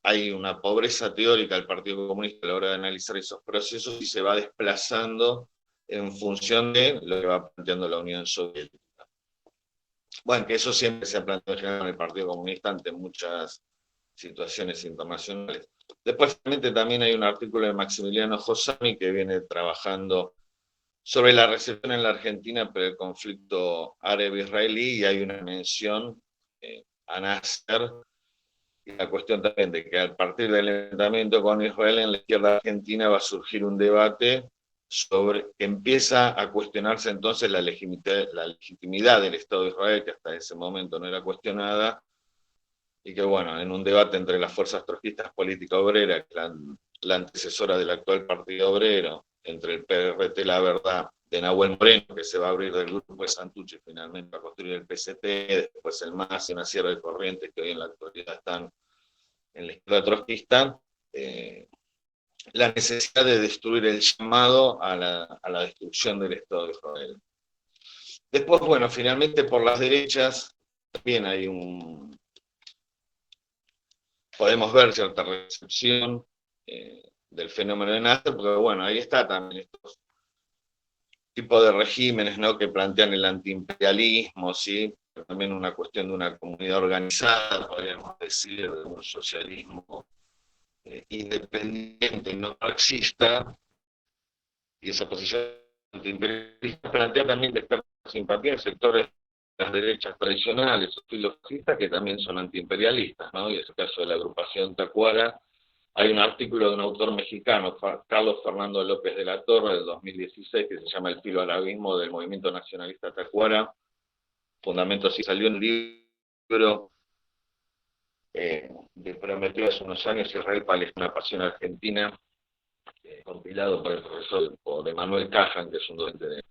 hay una pobreza teórica del Partido Comunista a la hora de analizar esos procesos y se va desplazando en función de lo que va planteando la Unión Soviética. Bueno, que eso siempre se ha planteado en general en el Partido Comunista ante muchas situaciones internacionales. Después finalmente también hay un artículo de Maximiliano Josami que viene trabajando sobre la recepción en la Argentina por el conflicto árabe-israelí y hay una mención a Nasser y la cuestión también de que a partir del enfrentamiento con Israel en la izquierda argentina va a surgir un debate sobre que empieza a cuestionarse entonces la legitimidad del Estado de Israel, que hasta ese momento no era cuestionada, y que bueno, en un debate entre las fuerzas trotskistas política obrera, que la antecesora del actual Partido Obrero, entre el PRT La Verdad de Nahuel Moreno, que se va a abrir del grupo de Santucci finalmente a construir el PCT, después el MAS y una serie de corrientes que hoy en la actualidad están en la izquierda trotskista, la necesidad de destruir el llamado a la destrucción del Estado de Israel. Después, bueno, finalmente por las derechas también hay podemos ver cierta recepción del fenómeno de Nasser, porque bueno, ahí está también estos tipos de regímenes, ¿no?, que plantean el antiimperialismo, ¿sí? También una cuestión de una comunidad organizada, podríamos decir, de un socialismo independiente y no marxista, y esa posición antiimperialista plantea también despertar simpatía en sectores de las derechas tradicionales o filosofistas que también son antiimperialistas, ¿no? Y en el caso de la agrupación Tacuara, hay un artículo de un autor mexicano, Carlos Fernando López de la Torre, del 2016, que se llama El filoarabismo del movimiento nacionalista Tacuara, Fundamentos, y salió un libro que prometió hace unos años Israel, Palestina, Pasión Argentina, compilado por el profesor por Emanuel Cajan, que es un docente de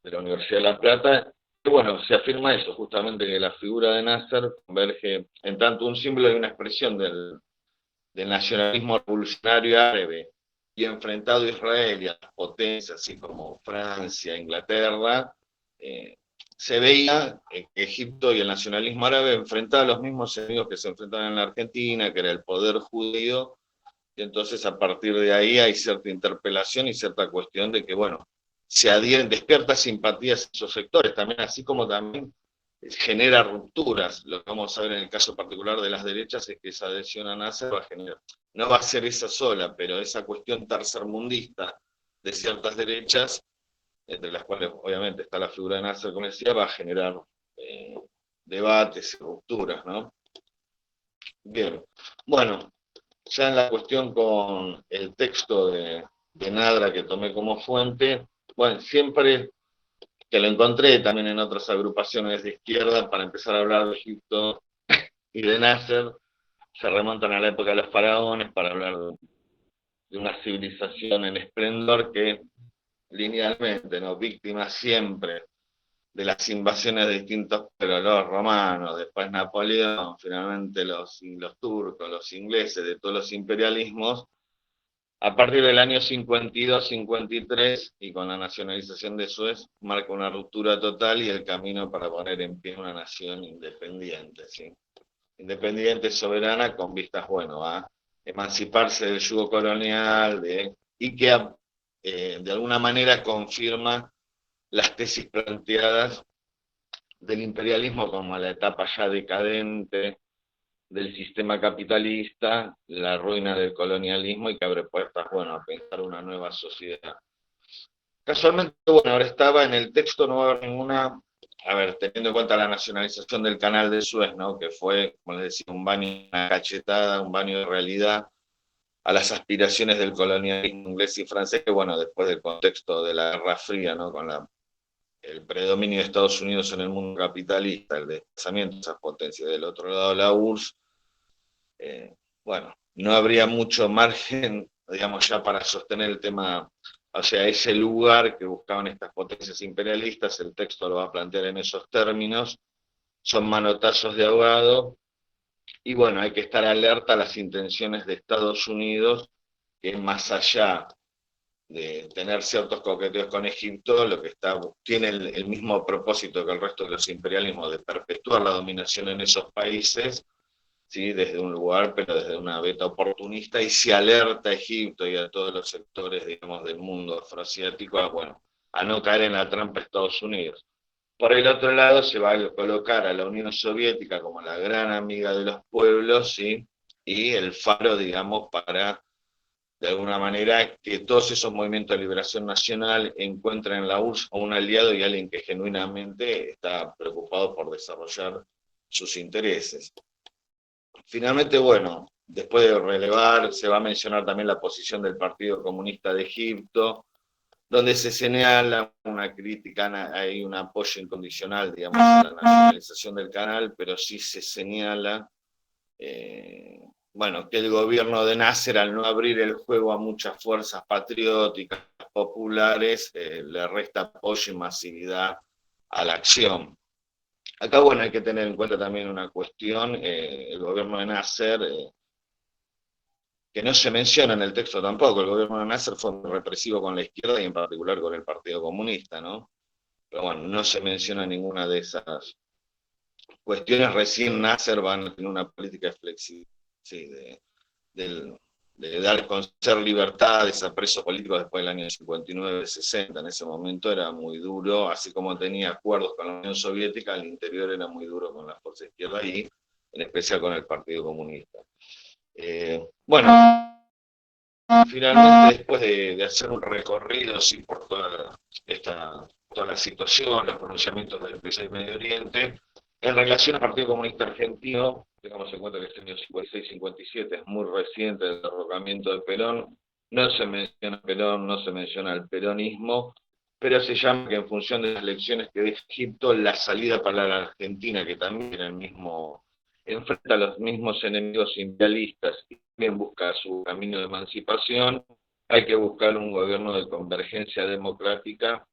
la Universidad de La Plata. Y bueno, se afirma eso, justamente que la figura de Nasser converge en tanto un símbolo y una expresión del nacionalismo revolucionario árabe y enfrentado a Israel y a las potencias, así como Francia, Inglaterra, se veía que Egipto y el nacionalismo árabe enfrentaban los mismos enemigos que se enfrentaban en la Argentina, que era el poder judío, y entonces a partir de ahí hay cierta interpelación y cierta cuestión de que, bueno, se adhieren, despierta simpatías en esos sectores, también así como también genera rupturas. Lo que vamos a ver en el caso particular de las derechas es que esa adhesión a Nasser va a generar, no va a ser esa sola, pero esa cuestión tercermundista de ciertas derechas, entre las cuales obviamente está la figura de Nasser, como decía, va a generar debates y rupturas, ¿no? Bien, bueno, ya en la cuestión con el texto de Nadra que tomé como fuente, bueno, siempre que lo encontré también en otras agrupaciones de izquierda para empezar a hablar de Egipto y de Nasser, se remontan a la época de los faraones para hablar de una civilización en esplendor que linealmente, ¿no?, víctima siempre de las invasiones de distintos, pero los romanos, después Napoleón, finalmente los turcos, los ingleses, de todos los imperialismos. A partir del año 52-53 y con la nacionalización de Suez, marca una ruptura total y el camino para poner en pie una nación independiente, ¿sí? Independiente, soberana, con vistas, bueno, a emanciparse del yugo colonial y que de alguna manera confirma las tesis planteadas del imperialismo como la etapa ya decadente del sistema capitalista, la ruina del colonialismo y que abre puertas, bueno, a pensar una nueva sociedad. Casualmente, bueno, ahora estaba en el texto, no va a haber ninguna, a ver, teniendo en cuenta la nacionalización del canal de Suez, ¿no?, que fue, como les decía, un baño, una cachetada, un baño de realidad a las aspiraciones del colonialismo inglés y francés, que bueno, después del contexto de la Guerra Fría, ¿no?, con el predominio de Estados Unidos en el mundo capitalista, el desplazamiento de esas potencias, del otro lado la URSS, bueno, no habría mucho margen, digamos, ya para sostener el tema, o sea, ese lugar que buscaban estas potencias imperialistas, el texto lo va a plantear en esos términos, son manotazos de ahogado, y bueno, hay que estar alerta a las intenciones de Estados Unidos, que más allá de tener ciertos coqueteos con Egipto, lo que tiene el mismo propósito que el resto de los imperialismos, de perpetuar la dominación en esos países, ¿sí? Desde un lugar, pero desde una beta oportunista, y se alerta a Egipto y a todos los sectores, digamos, del mundo afroasiático a no caer en la trampa de Estados Unidos. Por el otro lado, se va a colocar a la Unión Soviética como la gran amiga de los pueblos, ¿sí? Y el faro, digamos, para, de alguna manera, que todos esos movimientos de liberación nacional encuentren en la URSS a un aliado y alguien que genuinamente está preocupado por desarrollar sus intereses. Finalmente, bueno, después de relevar, se va a mencionar también la posición del Partido Comunista de Egipto, donde se señala una crítica, hay un apoyo incondicional, digamos, a la nacionalización del canal, pero sí se señala, bueno, que el gobierno de Nasser, al no abrir el juego a muchas fuerzas patrióticas populares, le resta apoyo y masividad a la acción. Acá, bueno, hay que tener en cuenta también una cuestión, el gobierno de Nasser, que no se menciona en el texto tampoco, el gobierno de Nasser fue muy represivo con la izquierda y en particular con el Partido Comunista, ¿no? Pero bueno, no se menciona ninguna de esas cuestiones. Recién Nasser va a tener una política flexible, sí, de dar, conceder libertades a presos políticos después del año 59-60. En ese momento era muy duro, así como tenía acuerdos con la Unión Soviética, al interior era muy duro con la fuerza izquierda y en especial con el Partido Comunista. Bueno, finalmente, después de hacer un recorrido, sí, por toda la situación, los pronunciamientos del PSA y Medio Oriente, en relación al Partido Comunista Argentino, tengamos en cuenta que este año 56-57 es muy reciente el derrocamiento de Perón, no se menciona Perón, no se menciona el peronismo, pero se llama que en función de las elecciones que deja Egipto, la salida para la Argentina, que también era el mismo, enfrenta a los mismos enemigos imperialistas y también busca su camino de emancipación, hay que buscar un gobierno de convergencia democrática,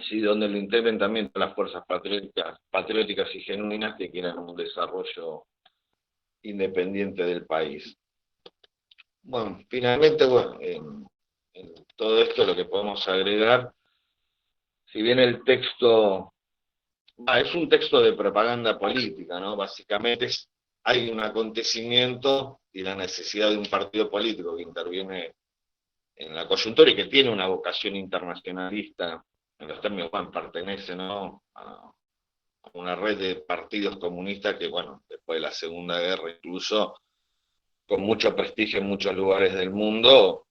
sí, donde lo integren también las fuerzas patrióticas y genuinas que quieran un desarrollo independiente del país. Bueno, finalmente, bueno, en todo esto lo que podemos agregar, si bien el texto es un texto de propaganda política, ¿no? Básicamente hay un acontecimiento y la necesidad de un partido político que interviene en la coyuntura y que tiene una vocación internacionalista, en los términos, bueno, pertenece, ¿no?, a una red de partidos comunistas que, bueno, después de la Segunda Guerra, incluso con mucho prestigio en muchos lugares del mundo,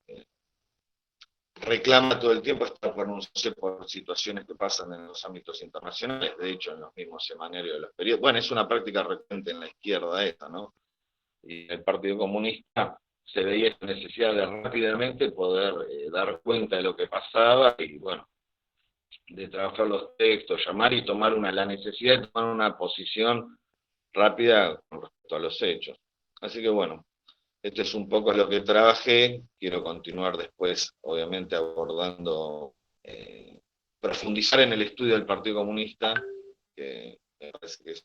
reclama todo el tiempo estar pronunciándose por situaciones que pasan en los ámbitos internacionales, de hecho en los mismos semanarios de los periódicos. Bueno, es una práctica recurrente en la izquierda esta, ¿no? Y el Partido Comunista se veía esta necesidad de rápidamente poder dar cuenta de lo que pasaba y, bueno, de trabajar los textos, llamar y tomar la necesidad de tomar una posición rápida con respecto a los hechos. Así que, bueno, esto es un poco lo que trabajé. Quiero continuar después, obviamente, abordando, profundizar en el estudio del Partido Comunista, que me parece que es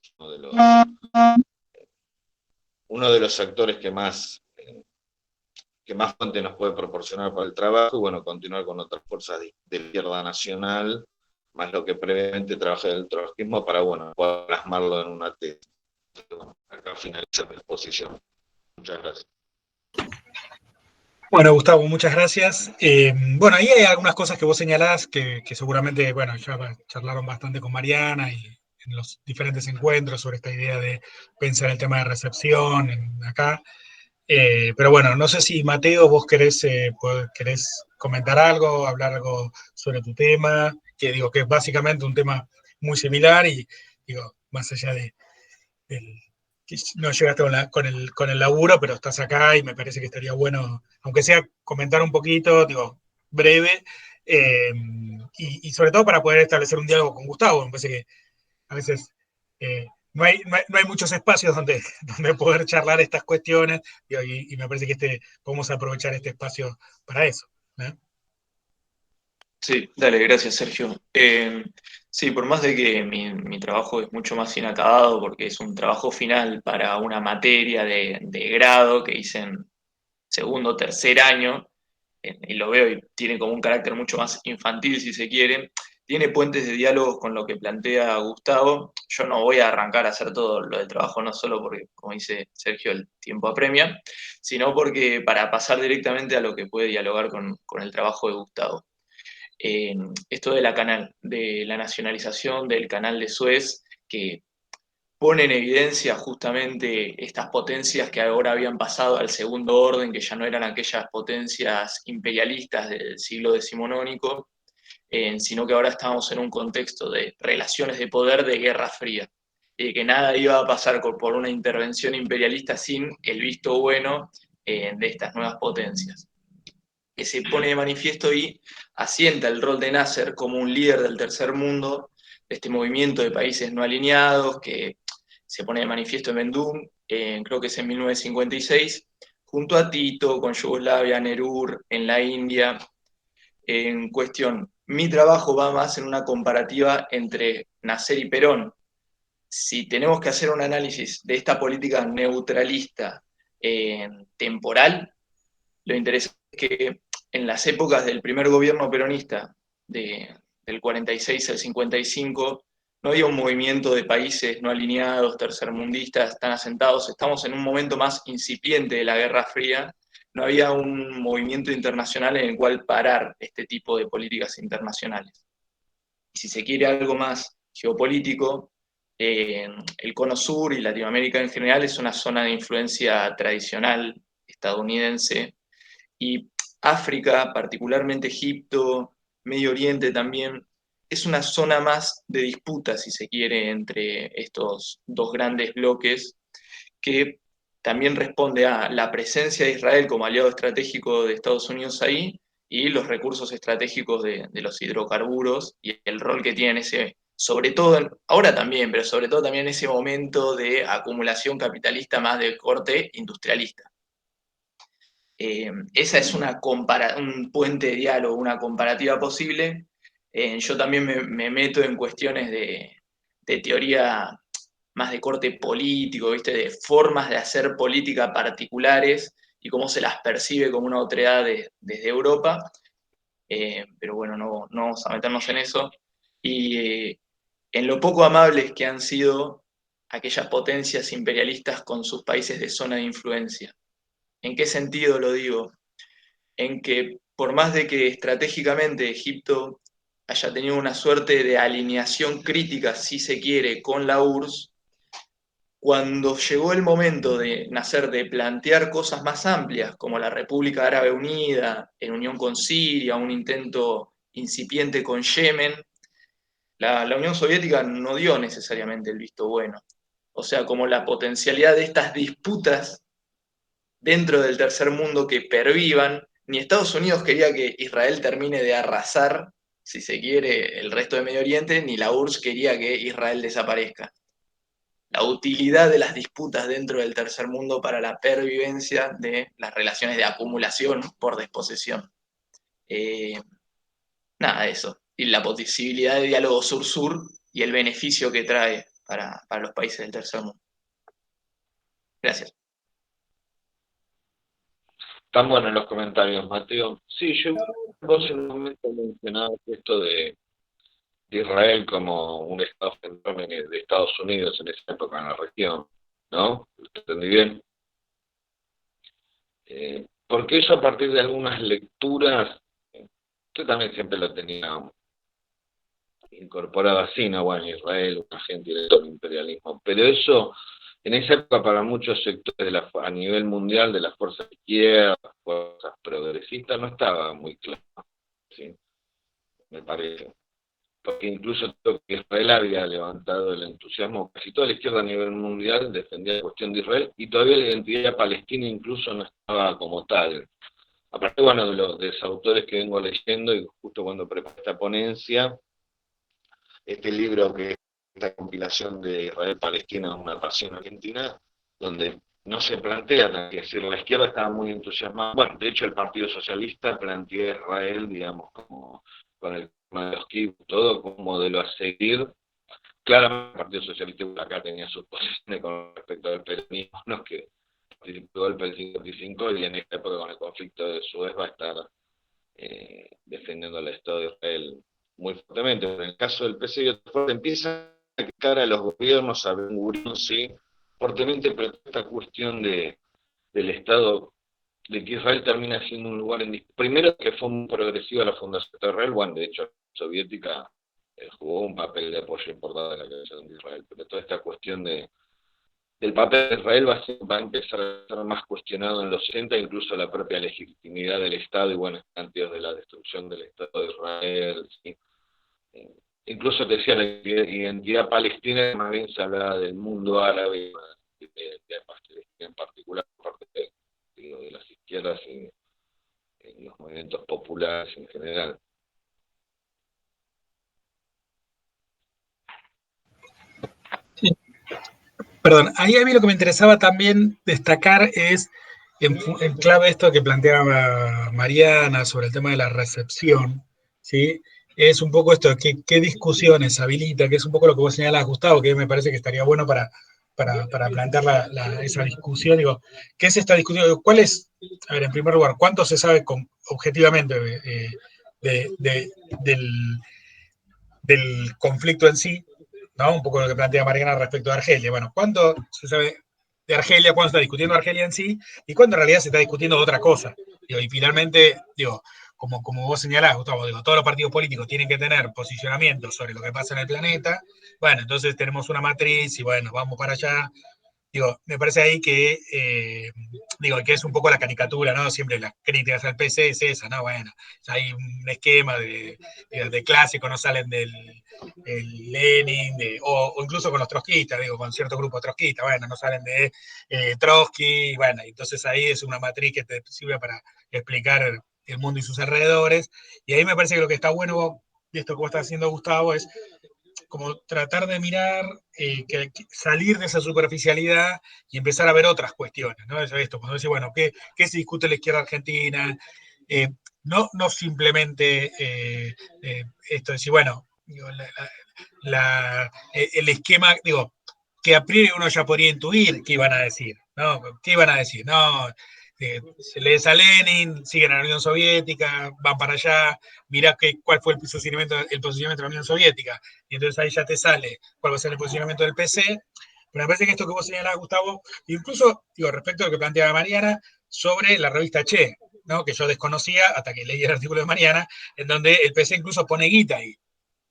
uno de los actores que más fuente nos puede proporcionar para el trabajo, y bueno, continuar con otras fuerzas de izquierda nacional, más lo que previamente trabajé del trotskismo, para, bueno, poder plasmarlo en una tesis. Bueno, acá finaliza mi exposición. Muchas gracias. Bueno, Gustavo, muchas gracias. Bueno, ahí hay algunas cosas que vos señalás que seguramente, bueno, ya charlaron bastante con Mariana y en los diferentes encuentros sobre esta idea de pensar el tema de recepción acá. Pero bueno, no sé si Mateo, vos querés comentar algo, hablar algo sobre tu tema, que digo que es básicamente un tema muy similar y digo, más allá del, que no llegaste con el laburo, pero estás acá y me parece que estaría bueno, aunque sea comentar un poquito, digo, breve, y sobre todo para poder establecer un diálogo con Gustavo. Me parece que a veces no hay muchos espacios donde poder charlar estas cuestiones, digo, y me parece que podemos aprovechar este espacio para eso. ¿Eh? Sí, dale, gracias Sergio. Sí, por más de que mi trabajo es mucho más inacabado porque es un trabajo final para una materia de grado que hice en segundo o tercer año, y lo veo y tiene como un carácter mucho más infantil si se quiere, tiene puentes de diálogo con lo que plantea Gustavo. Yo no voy a arrancar a hacer todo lo del trabajo, no solo porque, como dice Sergio, el tiempo apremia, sino porque para pasar directamente a lo que puede dialogar con el trabajo de Gustavo. Esto de la nacionalización del canal de Suez, que pone en evidencia justamente estas potencias que ahora habían pasado al segundo orden, que ya no eran aquellas potencias imperialistas del siglo decimonónico, sino que ahora estamos en un contexto de relaciones de poder de Guerra Fría, y que nada iba a pasar por una intervención imperialista sin el visto bueno de estas nuevas potencias. Que se pone de manifiesto y asienta el rol de Nasser como un líder del tercer mundo, de este movimiento de países no alineados, que se pone de manifiesto en Bandung, creo que es en 1956, junto a Tito, con Yugoslavia, Nerur, en la India. En cuestión, mi trabajo va más en una comparativa entre Nasser y Perón. Si tenemos que hacer un análisis de esta política neutralista temporal, lo interesante es que en las épocas del primer gobierno peronista, del 46 al 55, no había un movimiento de países no alineados, tercermundistas, tan asentados. Estamos en un momento más incipiente de la Guerra Fría. No había un movimiento internacional en el cual parar este tipo de políticas internacionales. Y si se quiere algo más geopolítico, el Cono Sur y Latinoamérica en general es una zona de influencia tradicional estadounidense, y África, particularmente Egipto, Medio Oriente también, es una zona más de disputa, si se quiere, entre estos dos grandes bloques, que también responde a la presencia de Israel como aliado estratégico de Estados Unidos ahí y los recursos estratégicos de los hidrocarburos y el rol que tienen ese, sobre todo, ahora también, pero sobre todo también en ese momento de acumulación capitalista más de corte industrialista. Esa es un puente de diálogo, una comparativa posible. Yo también me meto en cuestiones de teoría más de corte político, ¿viste? De formas de hacer política particulares y cómo se las percibe como una otredad desde Europa. Pero bueno, no vamos a meternos en eso. Y en lo poco amables que han sido aquellas potencias imperialistas con sus países de zona de influencia. ¿En qué sentido lo digo? En que por más de que estratégicamente Egipto haya tenido una suerte de alineación crítica, si se quiere, con la URSS, cuando llegó el momento de nacer, de plantear cosas más amplias, como la República Árabe Unida, en unión con Siria, un intento incipiente con Yemen, la Unión Soviética no dio necesariamente el visto bueno. O sea, como la potencialidad de estas disputas dentro del tercer mundo que pervivan, ni Estados Unidos quería que Israel termine de arrasar, si se quiere, el resto de Medio Oriente, ni la URSS quería que Israel desaparezca. La utilidad de las disputas dentro del tercer mundo para la pervivencia de las relaciones de acumulación por desposesión. Eh, Nada de eso. Y la posibilidad de diálogo sur-sur y el beneficio que trae para los países del tercer mundo. Gracias. Están buenos los comentarios, Mateo. Sí, vos en un momento mencionabas esto de Israel como un estado central de Estados Unidos en esa época en la región, ¿no? ¿Entendí bien? Porque eso a partir de algunas lecturas, yo también siempre lo tenía incorporado así, ¿no? Bueno, Israel, un agente directo del imperialismo, pero eso en esa época para muchos sectores a nivel mundial de las fuerzas izquierdas, fuerzas progresistas, no estaba muy claro, ¿sí? Me parece. Porque incluso creo que Israel había levantado el entusiasmo, casi toda la izquierda a nivel mundial defendía la cuestión de Israel, y todavía la identidad palestina incluso no estaba como tal. Aparte, bueno, de los autores que vengo leyendo, y justo cuando preparé esta ponencia, este libro que es la compilación de Israel-Palestina, una pasión argentina, donde no se plantea, es decir, la izquierda estaba muy entusiasmada. Bueno, de hecho el Partido Socialista plantea a Israel, digamos, como con el tema de los kibbutz, todo como modelo a seguir. Claramente el Partido Socialista acá tenía sus posiciones con respecto al peronismo, ¿no? Que participó del golpe del 55 y en esta época con el conflicto de Suez va a estar defendiendo al Estado de Israel muy fuertemente. En el caso del PC y otros fuertes, empiezan a criticar a los gobiernos, a Ben Gurión, sí, fuertemente, pero esta cuestión del Estado, de que Israel termina siendo un lugar primero que fue muy progresiva la fundación de Israel, bueno, de hecho la soviética jugó un papel de apoyo importante en la creación de Israel, pero toda esta cuestión del papel de Israel va a empezar a ser más cuestionado en los 60, incluso la propia legitimidad del Estado y buenas cantidades de la destrucción del Estado de Israel, ¿sí? Incluso te decía la identidad palestina, más bien se hablaba del mundo árabe, en particular por parte de las izquierdas y en los movimientos populares en general. Sí. Perdón, ahí a mí lo que me interesaba también destacar es, en clave esto que planteaba Mariana sobre el tema de la recepción, ¿sí? Es un poco esto, qué discusiones habilita, que es un poco lo que vos señalás, Gustavo, que me parece que estaría bueno para plantear esa discusión. Digo, ¿qué es esta discusión? ¿Cuál es, a ver, en primer lugar, cuánto se sabe objetivamente del, del conflicto en sí, ¿no? Un poco lo que plantea Mariana respecto de Argelia. Bueno, ¿cuánto se sabe de Argelia, cuándo se está discutiendo Argelia en sí y cuándo en realidad se está discutiendo otra cosa? Digo, y finalmente, digo, como vos señalás, Gustavo, digo, todos los partidos políticos tienen que tener posicionamiento sobre lo que pasa en el planeta. Bueno, entonces tenemos una matriz y bueno, vamos para allá. Digo, me parece ahí digo, que es un poco la caricatura, ¿no? Siempre las críticas al PC es esa, ¿no? Bueno, ya hay un esquema de clásico, no salen del Lenin, o incluso con los trotskistas, digo, con cierto grupo trotskista, bueno, no salen de Trotsky, bueno, entonces ahí es una matriz que te sirve para explicar el mundo y sus alrededores, y ahí me parece que lo que está bueno de esto que vos estás haciendo, Gustavo, es como tratar de mirar, salir de esa superficialidad y empezar a ver otras cuestiones, ¿no? Esto, cuando decís, bueno, ¿qué se discute en la izquierda argentina? Eh, no simplemente esto de decir, bueno, digo, el esquema, digo, que a priori uno ya podría intuir qué iban a decir, ¿no? ¿Qué iban a decir? No, se lees a Lenin, siguen a la Unión Soviética, van para allá, mirá cuál fue el posicionamiento de la Unión Soviética, y entonces ahí ya te sale cuál va a ser el posicionamiento del PC. Pero me parece que esto que vos señalás, Gustavo, incluso digo, respecto a lo que planteaba Mariana sobre la revista Che, ¿no? Que yo desconocía hasta que leí el artículo de Mariana, en donde el PC incluso pone guita ahí.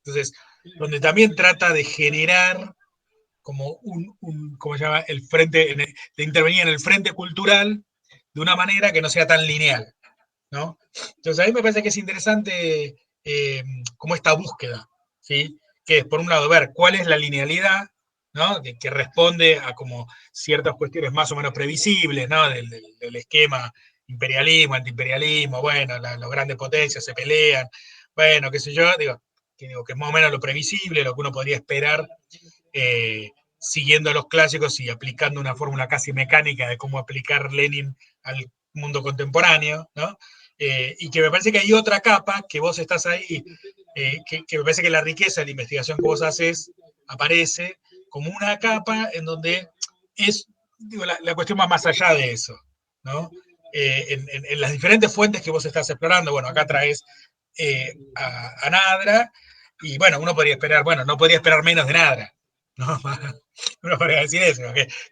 Entonces, donde también trata de generar como ¿cómo se llama? El frente, de intervenir en el frente cultural de una manera que no sea tan lineal, ¿no? Entonces, a mí me parece que es interesante como esta búsqueda, ¿sí? Que es, por un lado, ver cuál es la linealidad, ¿no? Que responde a como ciertas cuestiones más o menos previsibles, ¿no? Del esquema imperialismo, antiimperialismo, bueno, las grandes potencias se pelean, bueno, qué sé yo, digo, que es más o menos lo previsible, lo que uno podría esperar siguiendo los clásicos y aplicando una fórmula casi mecánica de cómo aplicar Lenin al mundo contemporáneo, ¿no? Y que me parece que hay otra capa que vos estás ahí, que me parece que la riqueza de la investigación que vos haces aparece como una capa en donde es, digo, la cuestión va más allá de eso, ¿no? En las diferentes fuentes que vos estás explorando, bueno, acá traes a Nadra, y bueno, uno podría esperar, bueno, no podría esperar menos de Nadra, ¿no? Uno podría decir eso,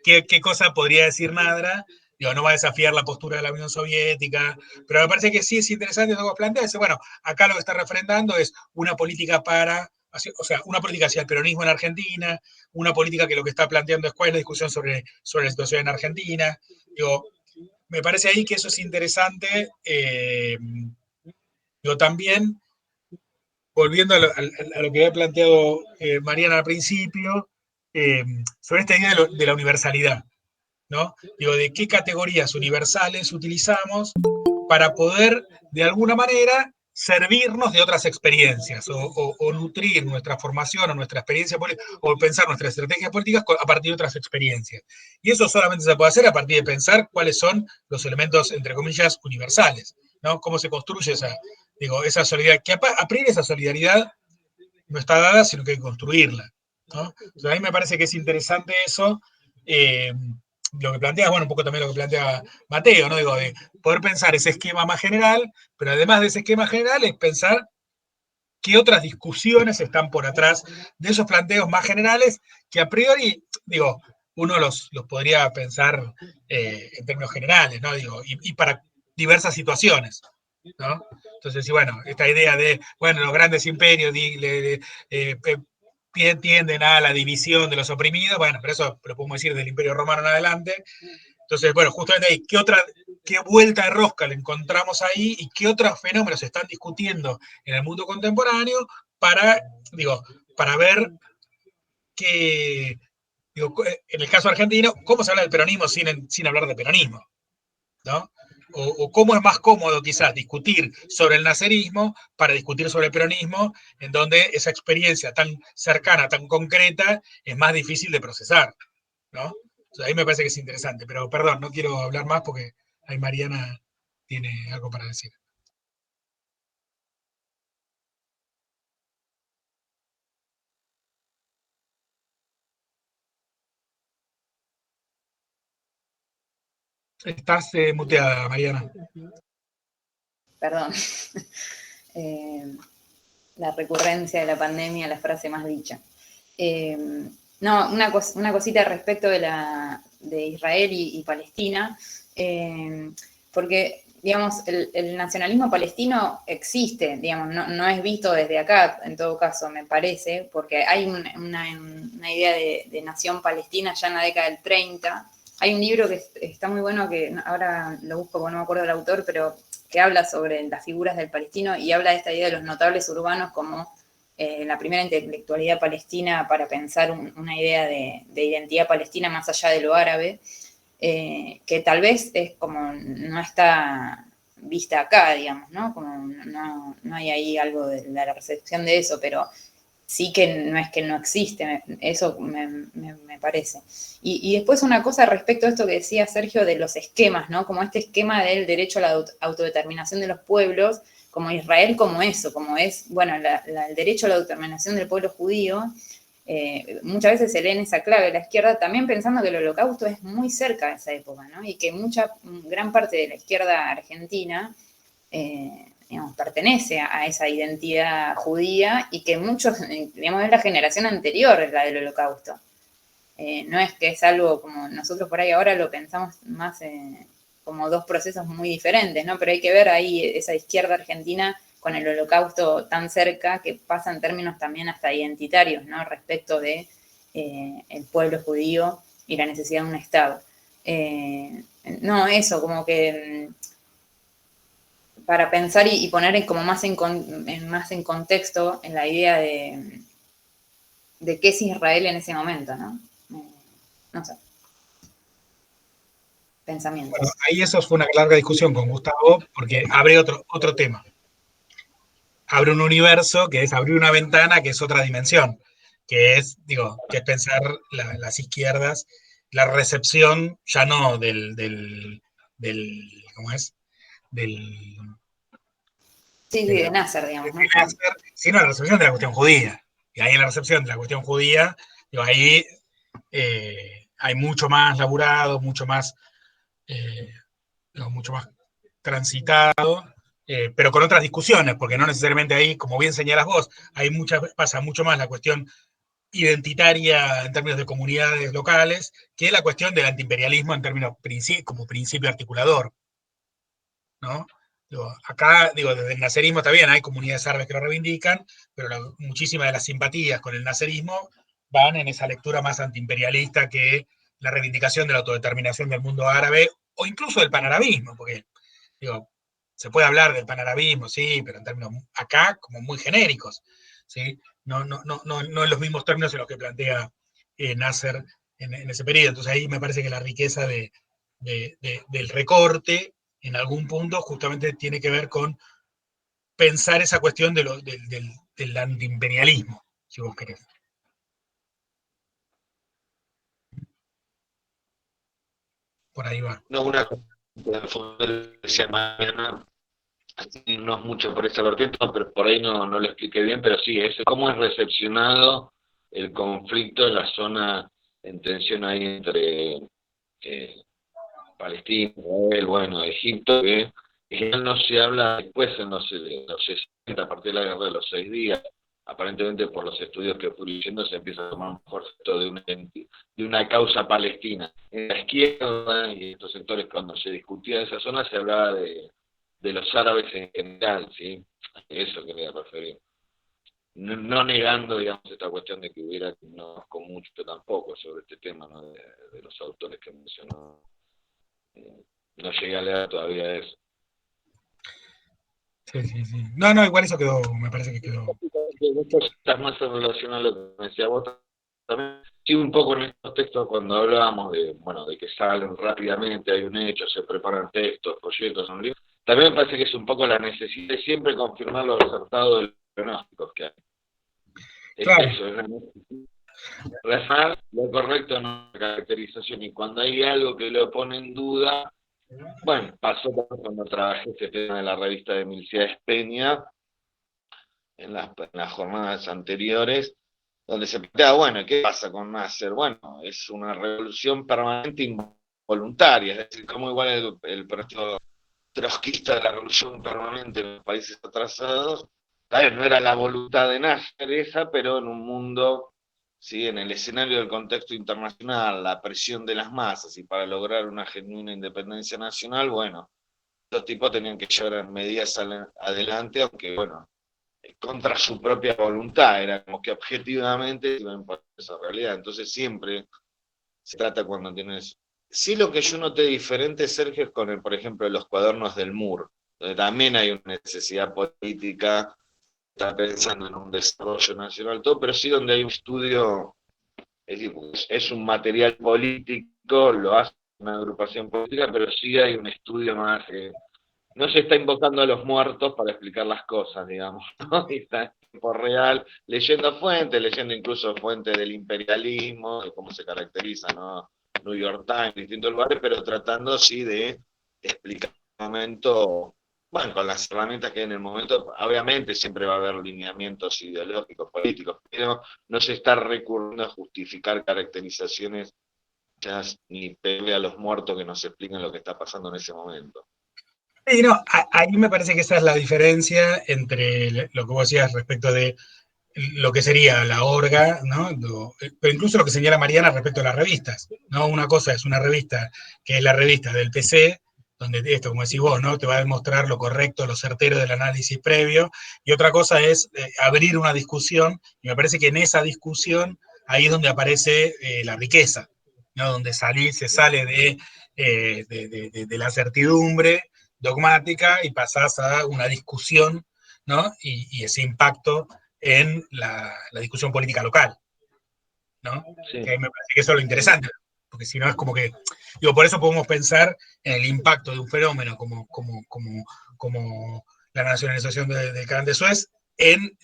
¿qué cosa podría decir Nadra? Digo, no va a desafiar la postura de la Unión Soviética, pero me parece que sí es interesante lo que plantea. Bueno, acá lo que está refrendando es una política o sea, una política hacia el peronismo en Argentina, una política que lo que está planteando es cuál es la discusión sobre la situación en Argentina. Digo, me parece ahí que eso es interesante. Digo, también, volviendo a lo que había planteado Mariana al principio, sobre esta idea de la universalidad, ¿no? Digo, de qué categorías universales utilizamos para poder, de alguna manera, servirnos de otras experiencias o nutrir nuestra formación o nuestra experiencia política o pensar nuestras estrategias políticas a partir de otras experiencias. Y eso solamente se puede hacer a partir de pensar cuáles son los elementos, entre comillas, universales, ¿no? Cómo se construye esa solidaridad, que a priori esa solidaridad no está dada, sino que hay que construirla, ¿no? Entonces, a mí me parece que es interesante eso. Lo que planteas, bueno, un poco también lo que plantea Mateo, ¿no? Digo, de poder pensar ese esquema más general, pero además de ese esquema general es pensar qué otras discusiones están por atrás de esos planteos más generales que a priori, digo, uno los podría pensar en términos generales, ¿no? Digo, y para diversas situaciones, ¿no? Entonces, sí, bueno, esta idea de, bueno, los grandes imperios tienden a la división de los oprimidos, bueno, pero eso lo podemos decir del Imperio Romano en adelante. Entonces, bueno, justamente ahí, qué vuelta de rosca le encontramos ahí y qué otros fenómenos se están discutiendo en el mundo contemporáneo para, digo, para ver que, digo, en el caso argentino, cómo se habla del peronismo sin hablar de peronismo, ¿no? O cómo es más cómodo quizás discutir sobre el nacerismo para discutir sobre el peronismo, en donde esa experiencia tan cercana, tan concreta, es más difícil de procesar, ¿no? O sea, ahí me parece que es interesante, pero perdón, no quiero hablar más porque ahí Mariana tiene algo para decir. Estás muteada, Mariana. Perdón. La recurrencia de la pandemia, la frase más dicha. No, una cosita respecto de Israel y Palestina, porque, digamos, el nacionalismo palestino existe, digamos, no es visto desde acá, en todo caso, me parece, porque hay una idea de nación palestina ya en la década del 30. Hay un libro que está muy bueno, que ahora lo busco porque no me acuerdo del autor, pero que habla sobre las figuras del palestino y habla de esta idea de los notables urbanos como la primera intelectualidad palestina para pensar una idea de identidad palestina más allá de lo árabe, que tal vez es como no está vista acá, digamos, ¿no? Como no hay ahí algo de la recepción de eso, pero sí que no es que no existe, eso me parece. Y después una cosa respecto a esto que decía Sergio de los esquemas, ¿no? Como este esquema del derecho a la autodeterminación de los pueblos, como Israel como eso, como es, bueno, el derecho a la autodeterminación del pueblo judío, muchas veces se lee en esa clave de la izquierda, también pensando que el holocausto es muy cerca de esa época, ¿no? Y que gran parte de la izquierda argentina digamos, pertenece a esa identidad judía y que muchos, digamos, es la generación anterior, la del holocausto. No es que es algo como nosotros por ahí ahora lo pensamos más como dos procesos muy diferentes, ¿no? Pero hay que ver ahí esa izquierda argentina con el holocausto tan cerca que pasa en términos también hasta identitarios, ¿no? Respecto de el pueblo judío y la necesidad de un Estado. No, eso, como que para pensar y poner como más en contexto en la idea de qué es Israel en ese momento, ¿no? No sé. Pensamientos. Bueno, ahí eso fue una larga discusión con Gustavo, porque abre otro tema. Abre un universo que es abrir una ventana que es otra dimensión, que es, digo, que es pensar las izquierdas, la recepción ya no ¿cómo es? Sí, de Nasser, digamos, ¿no? Sino la recepción de la cuestión judía. Y ahí en la recepción de la cuestión judía, digo, ahí hay mucho más laburado, mucho más transitado, pero con otras discusiones, porque no necesariamente ahí, como bien señalas vos, pasa mucho más la cuestión identitaria en términos de comunidades locales que la cuestión del antiimperialismo en términos como principio articulador, ¿no? Acá, desde el nacerismo está bien, hay comunidades árabes que lo reivindican, pero muchísimas de las simpatías con el nacerismo van en esa lectura más antiimperialista que la reivindicación de la autodeterminación del mundo árabe o incluso del panarabismo, porque se puede hablar del panarabismo, sí, pero en términos acá como muy genéricos, ¿sí? No en los mismos términos en los que plantea Nasser en ese periodo. Entonces ahí me parece que la riqueza del recorte en algún punto justamente tiene que ver con pensar esa cuestión del antiimperialismo, si vos querés. Por ahí va. No, una cosa que decía Mariana, no es mucho por esa vertiente, pero por ahí no lo expliqué bien, pero sí, es cómo es recepcionado el conflicto en la zona en tensión ahí entre Palestina, Israel, bueno, Egipto, que general no se habla después en los 60, a partir de la guerra de los 6 días, aparentemente por los estudios que fui leyendo se empieza a tomar un concepto de una causa palestina. En la izquierda y en estos sectores, cuando se discutía esa zona, se hablaba de los árabes en general, ¿sí? A eso quería referir. No negando, digamos, esta cuestión de que hubiera, no conozco mucho tampoco sobre este tema, ¿no? de los autores que mencionó. No llegué a leer todavía eso. Sí. No, igual eso quedó, me parece que quedó. Estás más en relación a lo que me decía vos también. Sí, un poco en estos textos cuando hablábamos de que salen rápidamente, hay un hecho, se preparan textos, proyectos, un libro. También me parece que es un poco la necesidad de siempre confirmar los resultados de los pronósticos que hay. Claro. Eso, es la necesidad. Refar lo correcto en una caracterización, y cuando hay algo que lo pone en duda, bueno, pasó cuando trabajé este tema de la revista de Milciades Peña, en las jornadas anteriores, donde se plantea, bueno, ¿qué pasa con Nasser? Bueno, es una revolución permanente involuntaria, es decir, como igual el proyecto trotskista de la revolución permanente en los países atrasados, ¿sabes? No era la voluntad de Nasser esa, pero en un mundo, ¿sí? En el escenario del contexto internacional, la presión de las masas, y para lograr una genuina independencia nacional, bueno, los tipos tenían que llevar medidas adelante, aunque bueno, contra su propia voluntad, era como que objetivamente iban por esa realidad. Entonces siempre se trata cuando tienes... Sí, lo que yo noté diferente, Sergio, es con por ejemplo, los cuadernos del Moore, donde también hay una necesidad política, está pensando en un desarrollo nacional, todo, pero sí donde hay un estudio, es decir, es un material político, lo hace una agrupación política, pero sí hay un estudio más... no se está invocando a los muertos para explicar las cosas, digamos, ¿no? Y está en tiempo real, leyendo fuentes, leyendo incluso fuentes del imperialismo, de cómo se caracteriza, ¿no? New York Times, distintos lugares, pero tratando, sí, de explicar el momento, bueno, con las herramientas que hay en el momento. Obviamente siempre va a haber lineamientos ideológicos, políticos, pero no se está recurriendo a justificar caracterizaciones ni pedirle a los muertos que nos expliquen lo que está pasando en ese momento. Sí, no, ahí me parece que esa es la diferencia entre lo que vos decías respecto de lo que sería la orga, ¿no? Pero incluso lo que señala Mariana respecto a las revistas, ¿no? Una cosa es una revista que es la revista del PC, donde esto, como decís vos, ¿no? Te va a demostrar lo correcto, lo certero del análisis previo, y otra cosa es abrir una discusión, y me parece que en esa discusión ahí es donde aparece la riqueza, ¿no? Donde se sale de la certidumbre dogmática y pasás a una discusión, ¿no? Y ese impacto en la discusión política local, ¿no? Sí. Que me parece que eso es lo interesante, porque si no es como que, digo, por eso podemos pensar en el impacto de un fenómeno como la nacionalización del Canal de Suez en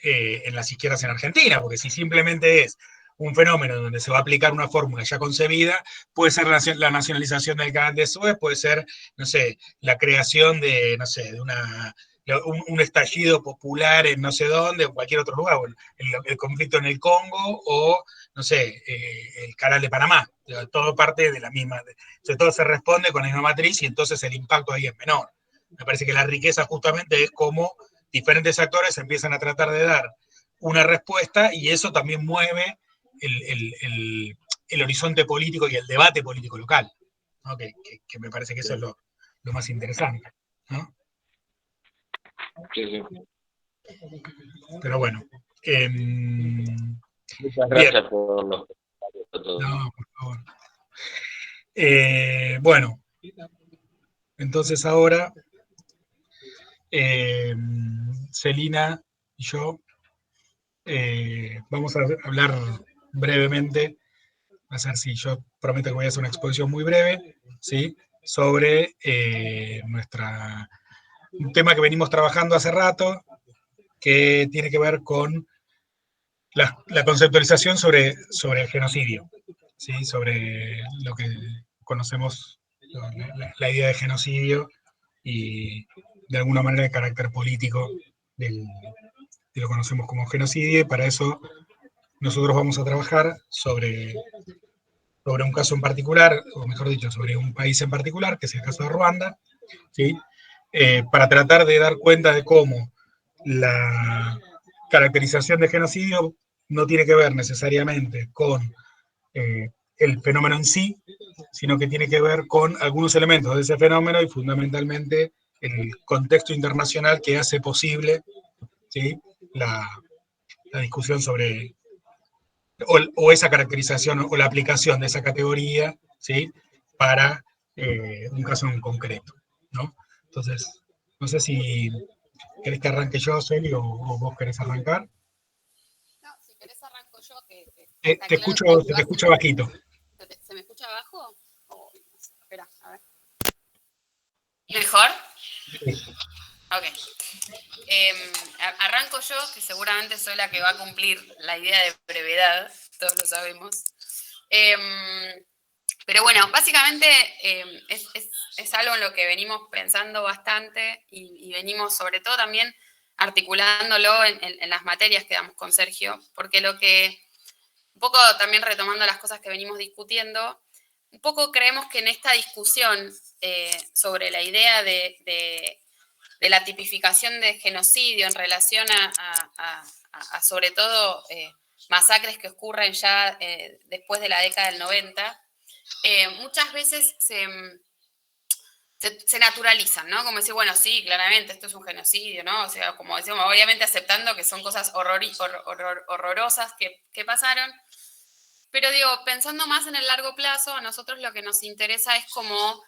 las izquierdas en Argentina, porque si simplemente es un fenómeno donde se va a aplicar una fórmula ya concebida, puede ser la nacionalización del Canal de Suez, puede ser, no sé, la creación de, no sé, de un estallido popular en no sé dónde, o en cualquier otro lugar, bueno, el conflicto en el Congo o, no sé, el Canal de Panamá. Todo parte de la misma, todo se responde con la misma matriz y entonces el impacto ahí es menor. Me parece que la riqueza justamente es como diferentes actores empiezan a tratar de dar una respuesta y eso también mueve el horizonte político y el debate político local, ¿no? Que me parece que eso es lo más interesante, ¿no? Sí. Pero bueno. Muchas gracias por los comentarios. No, por favor. Bueno, entonces ahora Celina y yo vamos a hablar brevemente, a ver si yo prometo que voy a hacer una exposición muy breve, ¿sí? Sobre un tema que venimos trabajando hace rato, que tiene que ver con la conceptualización sobre el genocidio, ¿sí? Sobre lo que conocemos, la idea de genocidio y de alguna manera el carácter político de lo conocemos como genocidio, y para eso nosotros vamos a trabajar sobre un caso en particular, o mejor dicho, sobre un país en particular, que es el caso de Ruanda, ¿sí? para tratar de dar cuenta de cómo la caracterización de genocidio no tiene que ver necesariamente con el fenómeno en sí, sino que tiene que ver con algunos elementos de ese fenómeno y fundamentalmente el contexto internacional que hace posible, ¿sí?, la discusión sobre, o esa caracterización o la aplicación de esa categoría, ¿sí?, para un caso en concreto, ¿no? Entonces, no sé si querés que arranque yo, Celi, o vos querés arrancar. No, si querés arranco yo, que está claro que Se te escucha bajito. ¿Se me escucha abajo? Oh, espera, a ver. ¿Mejor? Ok. Arranco yo, que seguramente soy la que va a cumplir la idea de brevedad, todos lo sabemos. Pero bueno, básicamente es algo en lo que venimos pensando bastante y venimos sobre todo también articulándolo en las materias que damos con Sergio, porque lo que, un poco también retomando las cosas que venimos discutiendo, un poco creemos que en esta discusión sobre la idea de la tipificación de genocidio en relación a sobre todo masacres que ocurren ya después de la década del 90, muchas veces se naturalizan, ¿no? Como decir, bueno, sí, claramente esto es un genocidio, ¿no? O sea, como decimos, obviamente aceptando que son cosas horrorosas que pasaron, pero digo, pensando más en el largo plazo, a nosotros lo que nos interesa es como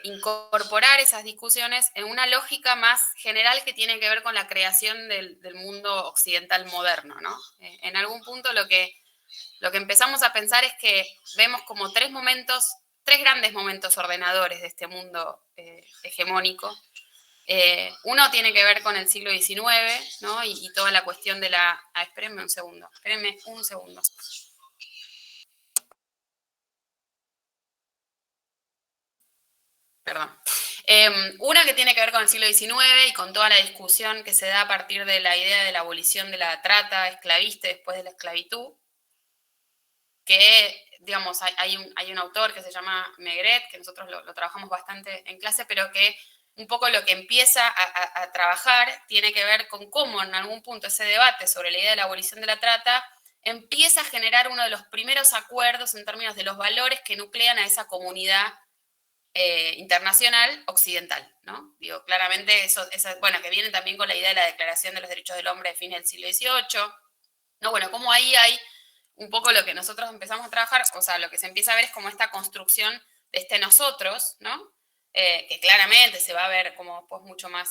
incorporar esas discusiones en una lógica más general que tiene que ver con la creación del mundo occidental moderno, ¿no? En algún punto lo que empezamos a pensar es que vemos como tres grandes momentos ordenadores de este mundo hegemónico. Uno tiene que ver con el siglo XIX, ¿no? Y toda la cuestión de la... espérenme un segundo. Perdón. Una que tiene que ver con el siglo XIX y con toda la discusión que se da a partir de la idea de la abolición de la trata esclavista después de la esclavitud, que, digamos, hay un autor que se llama Maigret, que nosotros lo trabajamos bastante en clase, pero que un poco lo que empieza a trabajar tiene que ver con cómo en algún punto ese debate sobre la idea de la abolición de la trata empieza a generar uno de los primeros acuerdos en términos de los valores que nuclean a esa comunidad internacional occidental, ¿no? Digo, claramente bueno, que viene también con la idea de la Declaración de los Derechos del Hombre de fines del siglo XVIII, ¿no? Bueno, como ahí hay un poco lo que nosotros empezamos a trabajar, o sea, lo que se empieza a ver es como esta construcción de este nosotros, ¿no? Que claramente se va a ver como pues mucho más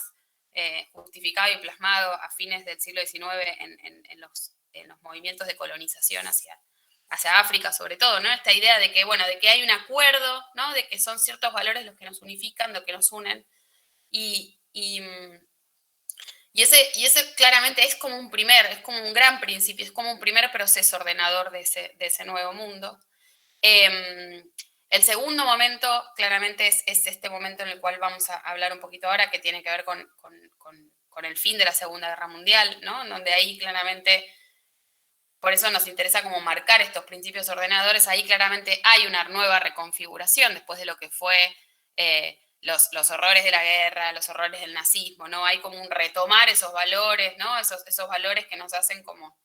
justificado y plasmado a fines del siglo XIX en los movimientos de colonización hacia África sobre todo, ¿no? Esta idea de que, bueno, de que hay un acuerdo, ¿no? De que son ciertos valores los que nos unifican, los que nos unen, y ese claramente es como un gran principio, es como un primer proceso ordenador de ese nuevo mundo. El segundo momento, claramente, es este momento en el cual vamos a hablar un poquito ahora, que tiene que ver con el fin de la Segunda Guerra Mundial, ¿no? Donde ahí claramente, por eso nos interesa como marcar estos principios ordenadores, ahí claramente hay una nueva reconfiguración después de lo que fue los horrores de la guerra, los horrores del nazismo, ¿no? Hay como un retomar esos valores, ¿no? Esos valores que nos hacen como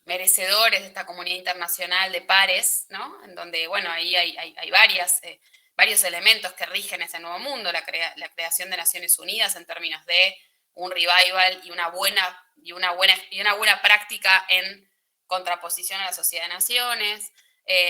merecedores de esta comunidad internacional de pares, ¿no? En donde, bueno, ahí hay varios elementos que rigen ese nuevo mundo, la creación de Naciones Unidas en términos de un revival y una buena práctica en contraposición a la Sociedad de Naciones,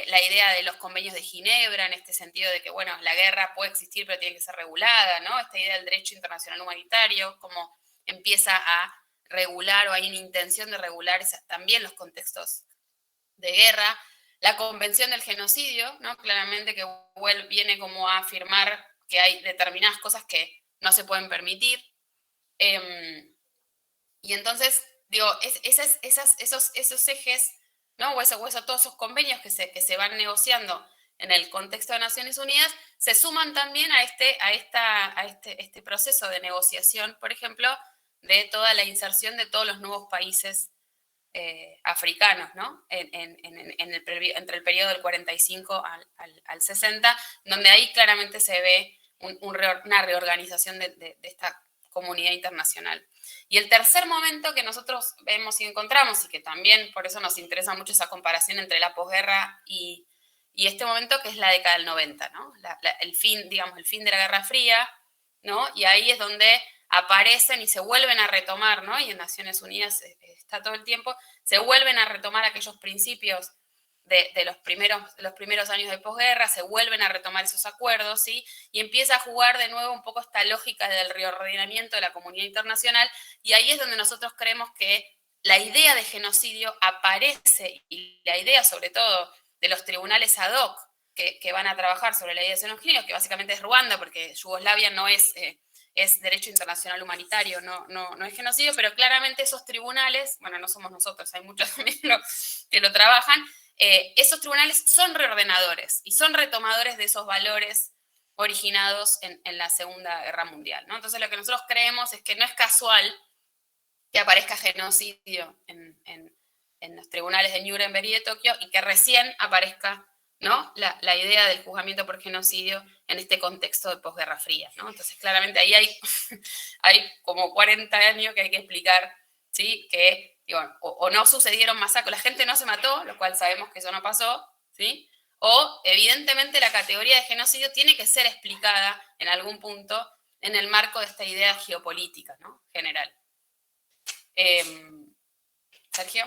la idea de los convenios de Ginebra, en este sentido de que, bueno, la guerra puede existir, pero tiene que ser regulada, ¿no? Esta idea del derecho internacional humanitario, como empieza a regular, o hay una intención de regular también los contextos de guerra. La Convención del Genocidio, ¿no? Claramente que viene como a afirmar que hay determinadas cosas que no se pueden permitir. Y entonces, digo, esos ejes, ¿no? o todos esos convenios que se van negociando en el contexto de Naciones Unidas, se suman también a este proceso de negociación, por ejemplo, de toda la inserción de todos los nuevos países africanos, ¿no? Entre el periodo del 45 al 60, donde ahí claramente se ve una reorganización de esta comunidad internacional. Y el tercer momento que nosotros vemos y encontramos, y que también por eso nos interesa mucho esa comparación entre la posguerra y este momento, que es la década del 90, ¿no? El fin, digamos, el fin de la Guerra Fría, ¿no? Y ahí es donde aparecen y se vuelven a retomar, ¿no? Y en Naciones Unidas está todo el tiempo, se vuelven a retomar aquellos principios de los primeros años de posguerra, se vuelven a retomar esos acuerdos, ¿sí? Y empieza a jugar de nuevo un poco esta lógica del reordenamiento de la comunidad internacional, y ahí es donde nosotros creemos que la idea de genocidio aparece, y la idea sobre todo de los tribunales ad hoc que van a trabajar sobre la idea de genocidio, que básicamente es Ruanda, porque Yugoslavia no es derecho internacional humanitario, no es genocidio, pero claramente esos tribunales, bueno, no somos nosotros, hay muchos también que lo trabajan, esos tribunales son reordenadores y son retomadores de esos valores originados en la Segunda Guerra Mundial, ¿no? Entonces lo que nosotros creemos es que no es casual que aparezca genocidio en los tribunales de Nuremberg y de Tokio, y que recién aparezca, ¿no? la idea del juzgamiento por genocidio en este contexto de posguerra fría, ¿no? Entonces claramente ahí hay como 40 años que hay que explicar, ¿sí? Que digo, o no sucedieron masacres, la gente no se mató, lo cual sabemos que eso no pasó, ¿sí? O evidentemente la categoría de genocidio tiene que ser explicada en algún punto en el marco de esta idea geopolítica, ¿no? General. Sergio.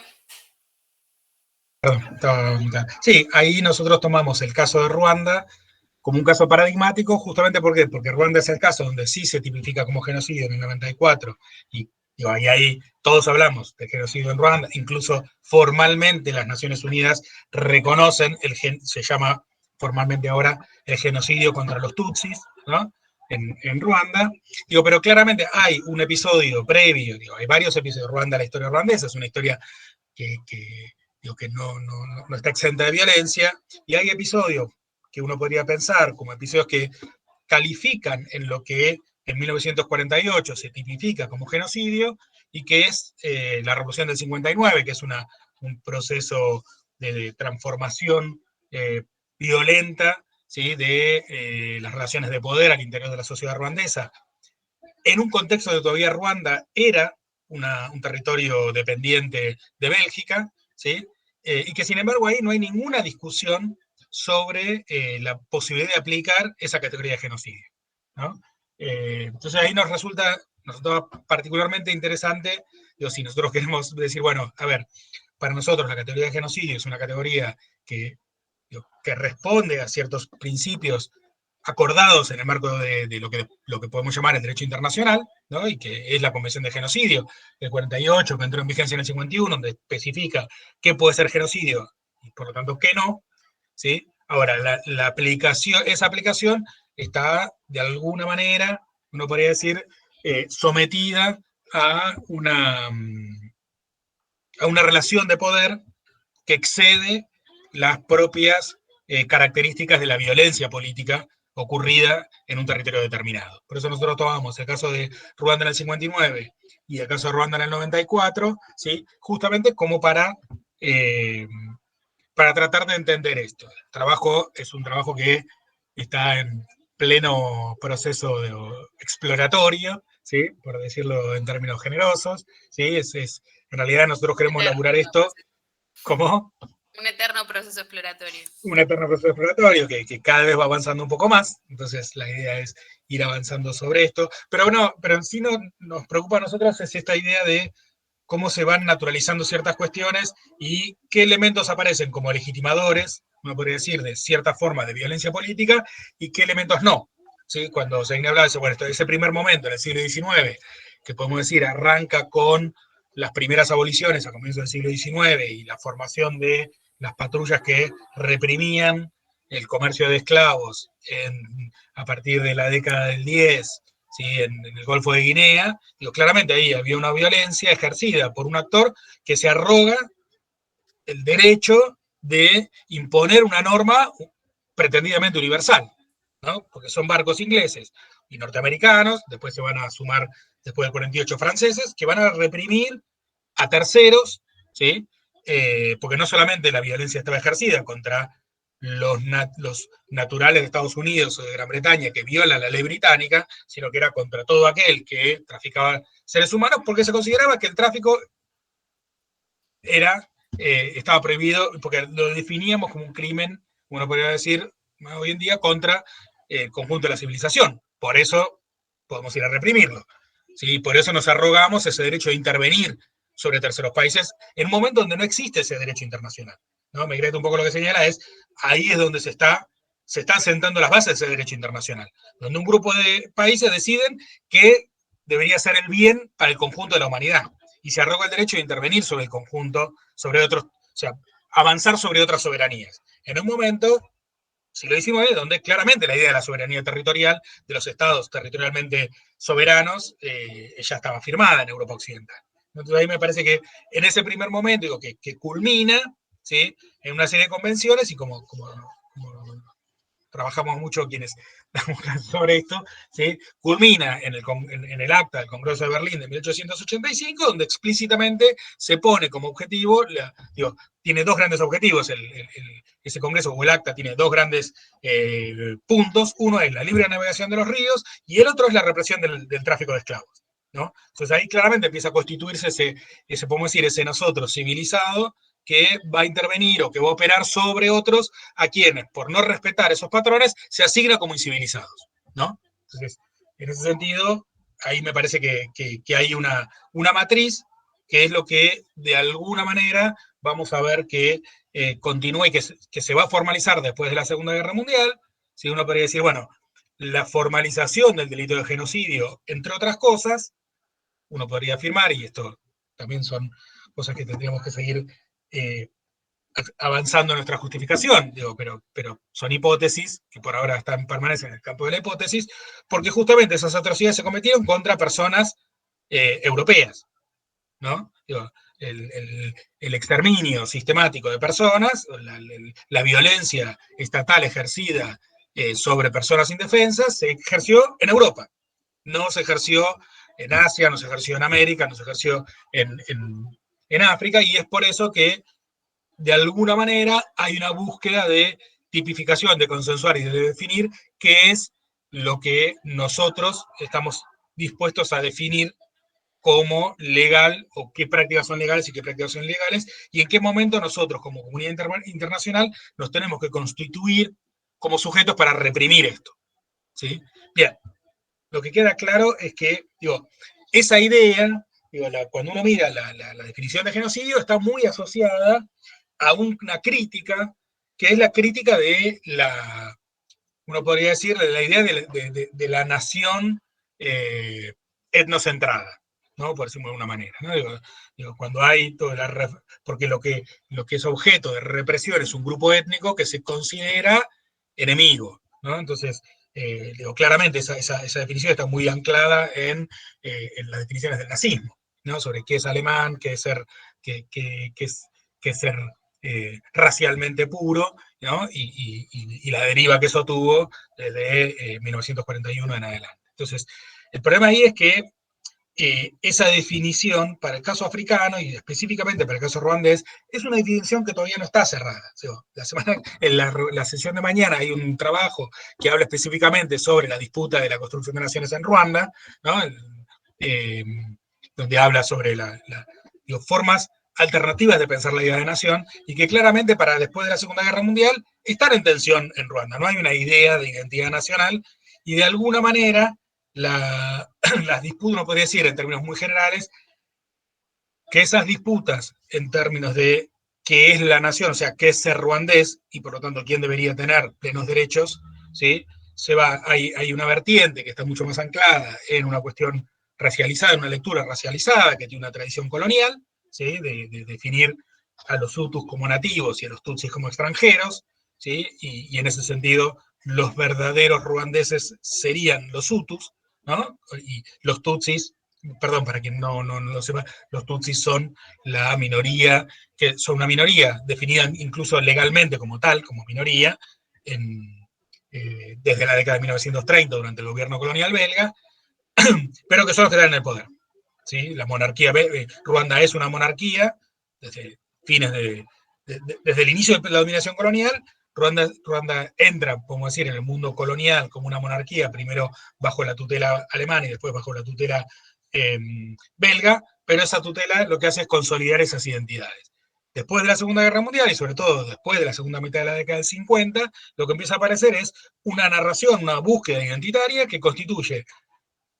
Sí, ahí nosotros tomamos el caso de Ruanda como un caso paradigmático, justamente porque Ruanda es el caso donde sí se tipifica como genocidio en el 94, y digo, ahí todos hablamos de genocidio en Ruanda, incluso formalmente las Naciones Unidas reconocen, se llama formalmente ahora el genocidio contra los Tutsis, ¿no? En Ruanda, digo, pero claramente hay un episodio previo, digo, hay varios episodios de Ruanda, la historia ruandesa es una historia que no está exenta de violencia, y hay episodios que uno podría pensar como episodios que califican en lo que en 1948 se tipifica como genocidio, y que es la Revolución del 59, que es un proceso de transformación violenta, ¿sí? De las relaciones de poder al interior de la sociedad ruandesa, en un contexto de todavía Ruanda era un territorio dependiente de Bélgica, ¿sí? Y que sin embargo ahí no hay ninguna discusión sobre la posibilidad de aplicar esa categoría de genocidio, ¿no? Entonces ahí nos resulta particularmente interesante, digo, si nosotros queremos decir, bueno, a ver, para nosotros la categoría de genocidio es una categoría que responde a ciertos principios acordados en el marco de lo que podemos llamar el derecho internacional, ¿no? Y que es la Convención de Genocidio del 48, que entró en vigencia en el 51, donde especifica qué puede ser genocidio y por lo tanto qué no, ¿sí? Ahora, esa aplicación está de alguna manera, uno podría decir, sometida a una relación de poder que excede las propias características de la violencia política ocurrida en un territorio determinado. Por eso nosotros tomamos el caso de Ruanda en el 59 y el caso de Ruanda en el 94, ¿sí? Justamente como para tratar de entender esto. El trabajo es un trabajo que está en pleno proceso exploratorio, ¿sí? Por decirlo en términos generosos, ¿sí? En realidad nosotros queremos laburar esto. ¿Cómo? Un eterno proceso exploratorio. Un eterno proceso exploratorio que cada vez va avanzando un poco más, entonces la idea es ir avanzando sobre esto, pero en sí nos preocupa a nosotros es esta idea de cómo se van naturalizando ciertas cuestiones y qué elementos aparecen como legitimadores, uno podría decir, de cierta forma de violencia política, y qué elementos no, ¿sí? Cuando se habla de ese primer momento en el siglo XIX, que podemos decir arranca con las primeras aboliciones a comienzos del siglo XIX y la formación de las patrullas que reprimían el comercio de esclavos a partir de la década del 10, ¿sí? en el Golfo de Guinea, claramente ahí había una violencia ejercida por un actor que se arroga el derecho de imponer una norma pretendidamente universal, ¿no? Porque son barcos ingleses y norteamericanos, después se van a sumar, después del 48, franceses, que van a reprimir a terceros, ¿sí? Porque no solamente la violencia estaba ejercida contra los naturales de Estados Unidos o de Gran Bretaña que violan la ley británica, sino que era contra todo aquel que traficaba seres humanos, porque se consideraba que el tráfico estaba prohibido, porque lo definíamos como un crimen, uno podría decir hoy en día, contra el conjunto de la civilización. Por eso podemos ir a reprimirlo. ¿Sí? Por eso nos arrogamos ese derecho de intervenir sobre terceros países en un momento donde no existe ese derecho internacional, ¿no? Maigret un poco lo que señala ahí es donde se están sentando las bases de ese derecho internacional, donde un grupo de países deciden que debería ser el bien para el conjunto de la humanidad, y se arroga el derecho de intervenir sobre el conjunto, sobre otros, o sea, avanzar sobre otras soberanías. En un momento, si lo hicimos ahí, donde claramente la idea de la soberanía territorial, de los estados territorialmente soberanos, ya estaba firmada en Europa Occidental. Entonces ahí me parece que en ese primer momento, digo, que culmina, ¿sí?, en una serie de convenciones, y como trabajamos mucho quienes damos clases sobre esto, ¿sí?, culmina en el acta del Congreso de Berlín de 1885, donde explícitamente se pone como objetivo, tiene dos grandes objetivos, ese Congreso o el acta tiene dos grandes puntos. Uno es la libre navegación de los ríos y el otro es la represión del tráfico de esclavos, ¿no? Entonces ahí claramente empieza a constituirse podemos decir, ese nosotros civilizado que va a intervenir o que va a operar sobre otros a quienes, por no respetar esos patrones, se asigna como incivilizados, ¿no? Entonces, en ese sentido, ahí me parece que hay una matriz que es lo que, de alguna manera, vamos a ver que continúa y que se va a formalizar después de la Segunda Guerra Mundial. Si uno podría decir, bueno, la formalización del delito de genocidio, entre otras cosas, uno podría afirmar, y esto también son cosas que tendríamos que seguir avanzando en nuestra justificación, digo, pero son hipótesis que por ahora permanecen en el campo de la hipótesis, porque justamente esas atrocidades se cometieron contra personas europeas, ¿no? Digo, el exterminio sistemático de personas, la violencia estatal ejercida sobre personas indefensas, se ejerció en Europa, no se ejerció en Asia, no se ejerció en América, no se ejerció en África, y es por eso que de alguna manera hay una búsqueda de tipificación, de consensuar y de definir qué es lo que nosotros estamos dispuestos a definir como legal, o qué prácticas son legales y qué prácticas son ilegales, y en qué momento nosotros como comunidad internacional nos tenemos que constituir como sujetos para reprimir esto, ¿sí? Bien, lo que queda claro es que, digo, esa idea, digo, cuando uno mira la definición de genocidio, está muy asociada a una crítica, que es la crítica de uno podría decir, de la idea de la nación etnocentrada, ¿no? Por decirlo de alguna manera, ¿no? Digo, cuando hay porque lo que es objeto de represión es un grupo étnico que se considera enemigo, ¿no? Entonces, digo, claramente esa definición está muy anclada en las definiciones del nazismo, ¿no? Sobre qué es alemán, qué es ser, qué es ser racialmente puro, ¿no? Y la deriva que eso tuvo desde 1941 en adelante. Entonces, el problema ahí es que esa definición para el caso africano y específicamente para el caso ruandés es una definición que todavía no está cerrada. En la sesión de mañana hay un trabajo que habla específicamente sobre la disputa de la construcción de naciones en Ruanda, ¿no? Donde habla sobre las formas alternativas de pensar la idea de nación, y que claramente para después de la Segunda Guerra Mundial están en tensión en Ruanda. No hay una idea de identidad nacional, y de alguna manera las disputas, uno podría decir en términos muy generales, que esas disputas en términos de qué es la nación, o sea, qué es ser ruandés, y por lo tanto quién debería tener plenos derechos, ¿sí? Hay una vertiente que está mucho más anclada en una cuestión racializada, en una lectura racializada que tiene una tradición colonial, ¿sí? De definir a los hutus como nativos y a los tutsis como extranjeros, ¿sí? Y en ese sentido los verdaderos ruandeses serían los hutus, ¿no? Y los tutsis, perdón, para quien no lo sepa, los tutsis son la minoría, que son una minoría definida incluso legalmente como tal, como minoría, desde la década de 1930, durante el gobierno colonial belga, pero que son los que están en el poder, ¿sí? La monarquía, Ruanda es una monarquía desde desde el inicio de la dominación colonial, Ruanda entra, podemos decir, en el mundo colonial como una monarquía, primero bajo la tutela alemana y después bajo la tutela belga, pero esa tutela lo que hace es consolidar esas identidades. Después de la Segunda Guerra Mundial, y sobre todo después de la segunda mitad de la década del 50, lo que empieza a aparecer es una narración, una búsqueda identitaria que constituye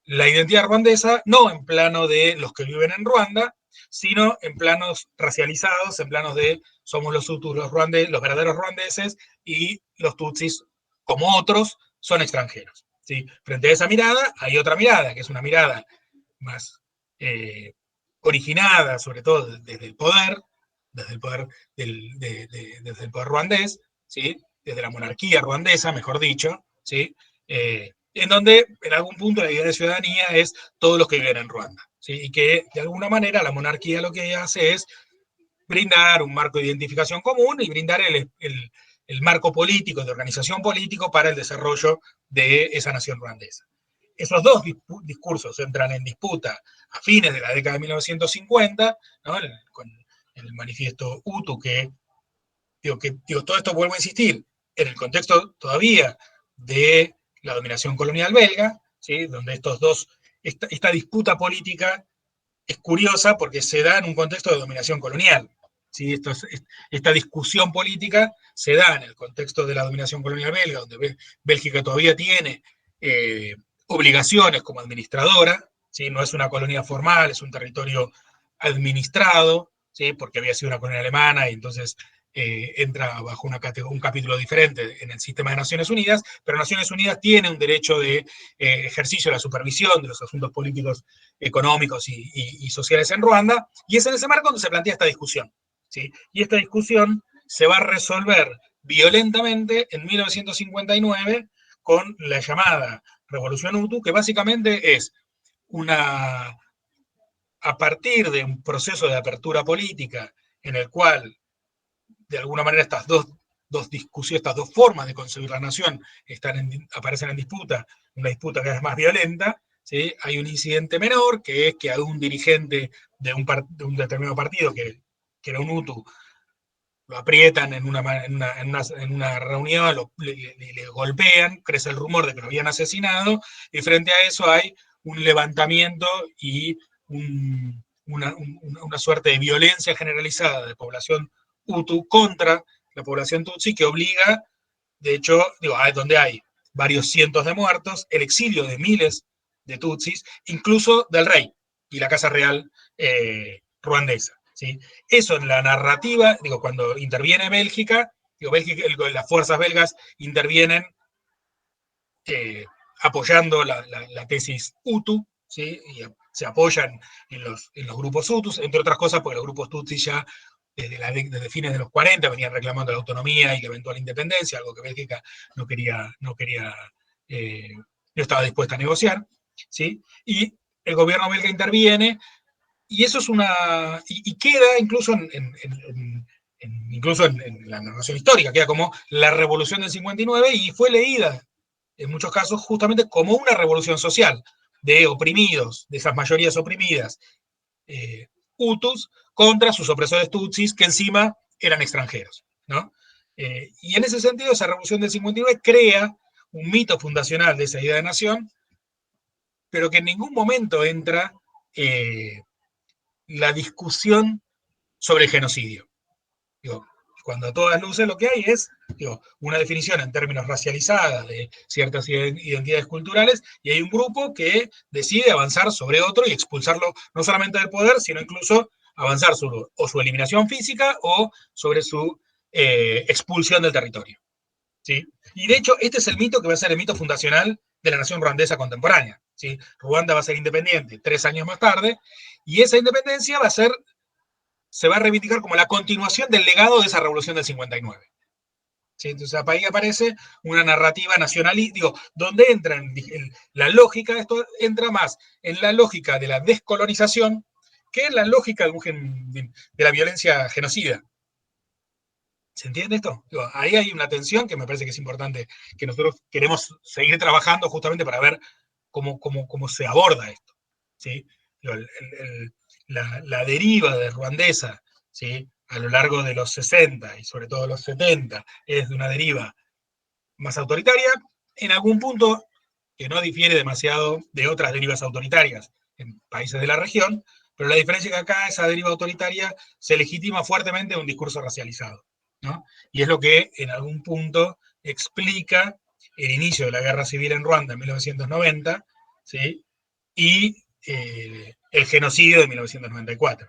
la identidad ruandesa, no en plano de los que viven en Ruanda, sino en planos racializados, en planos de somos los Hutus, los verdaderos ruandeses, y los Tutsis, como otros, son extranjeros. ¿Sí? Frente a esa mirada, hay otra mirada, que es una mirada más originada, sobre todo desde el poder, desde el poder, desde el poder ruandés, ¿sí? Desde la monarquía ruandesa, mejor dicho, ¿sí? En donde en algún punto la idea de ciudadanía es todos los que viven en Ruanda, ¿sí? Y que de alguna manera la monarquía lo que hace es brindar un marco de identificación común y brindar el marco político, de organización político para el desarrollo de esa nación ruandesa. Esos dos discursos entran en disputa a fines de la década de 1950, ¿no? Con el manifiesto Hutu, todo esto vuelvo a insistir, en el contexto todavía de la dominación colonial belga, ¿sí? Donde esta disputa política es curiosa porque se da en un contexto de dominación colonial. ¿Sí? Esta discusión política se da en el contexto de la dominación colonial belga, donde Bélgica todavía tiene obligaciones como administradora, ¿sí? No es una colonia formal, es un territorio administrado, ¿sí? Porque había sido una colonia alemana y entonces entra bajo un capítulo diferente en el sistema de Naciones Unidas, pero Naciones Unidas tiene un derecho de ejercicio de la supervisión de los asuntos políticos, económicos y sociales en Ruanda, y es en ese marco donde se plantea esta discusión. ¿Sí? Y esta discusión se va a resolver violentamente en 1959 con la llamada Revolución Hutu, que básicamente es a partir de un proceso de apertura política en el cual de alguna manera estas dos discusiones, estas dos formas de concebir la nación aparecen en disputa, una disputa cada vez más violenta. ¿Sí? Hay un incidente menor, que es que a un dirigente de un determinado partido, que era un Hutu, lo aprietan en una reunión, le golpean, crece el rumor de que lo habían asesinado, y frente a eso hay un levantamiento y una suerte de violencia generalizada de población Hutu contra la población Tutsi, que obliga, de hecho, donde hay varios cientos de muertos, el exilio de miles de Tutsis, incluso del rey y la Casa Real ruandesa. ¿Sí? Eso en la narrativa, cuando interviene Bélgica, las fuerzas belgas intervienen apoyando la tesis Hutu, ¿sí? Y se apoyan en los grupos Hutus, entre otras cosas porque los grupos Tutsi ya desde fines de los 40 venían reclamando la autonomía y la eventual independencia, algo que Bélgica no estaba dispuesta a negociar, ¿sí? Y el gobierno belga interviene, y eso es y queda incluso incluso en la narración histórica, queda como la revolución del 59, y fue leída en muchos casos justamente como una revolución social de oprimidos, de esas mayorías oprimidas, Hutus, contra sus opresores Tutsis, que encima eran extranjeros, ¿no? Y en ese sentido, esa revolución del 59 crea un mito fundacional de esa idea de nación, pero que en ningún momento entra la discusión sobre el genocidio. Cuando a todas luces lo que hay es una definición en términos racializadas de ciertas identidades culturales, y hay un grupo que decide avanzar sobre otro y expulsarlo no solamente del poder, sino incluso avanzar sobre su eliminación física o sobre su expulsión del territorio. ¿Sí? Y de hecho, este es el mito que va a ser el mito fundacional de la nación ruandesa contemporánea. ¿Sí? Ruanda va a ser independiente 3 años más tarde, y esa independencia se va a reivindicar como la continuación del legado de esa revolución del 59. ¿Sí? Entonces ahí aparece una narrativa nacionalista, donde entra la lógica, esto entra más en la lógica de la descolonización que en la lógica de la violencia genocida. ¿Se entiende esto? Ahí hay una tensión que me parece que es importante, que nosotros queremos seguir trabajando justamente para ver cómo se aborda esto. ¿Sí? La deriva de ruandesa, ¿sí? a lo largo de los 60 y sobre todo los 70 es de una deriva más autoritaria, en algún punto que no difiere demasiado de otras derivas autoritarias en países de la región, pero la diferencia es que acá esa deriva autoritaria se legitima fuertemente en un discurso racializado, ¿no? Y es lo que en algún punto explica el inicio de la guerra civil en Ruanda en 1990, ¿sí? Y el genocidio de 1994.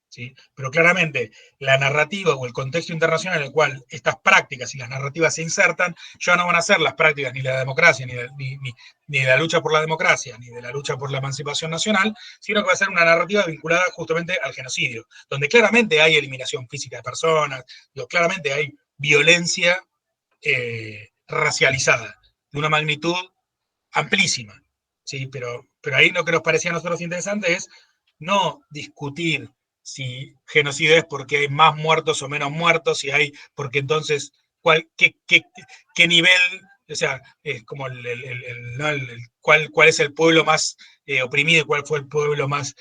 ¿Sí? Pero claramente la narrativa o el contexto internacional en el cual estas prácticas y las narrativas se insertan ya no van a ser las prácticas ni de la democracia, ni de la lucha por la democracia, ni de la lucha por la emancipación nacional, sino que va a ser una narrativa vinculada justamente al genocidio, donde claramente hay eliminación física de personas, claramente hay violencia racializada, de una magnitud amplísima. ¿Sí? Pero ahí lo que nos parecía a nosotros interesante es no discutir si genocidio es porque hay más muertos o menos muertos, si hay, porque entonces, qué nivel, o sea, es como cuál es el pueblo más oprimido y cuál fue el pueblo más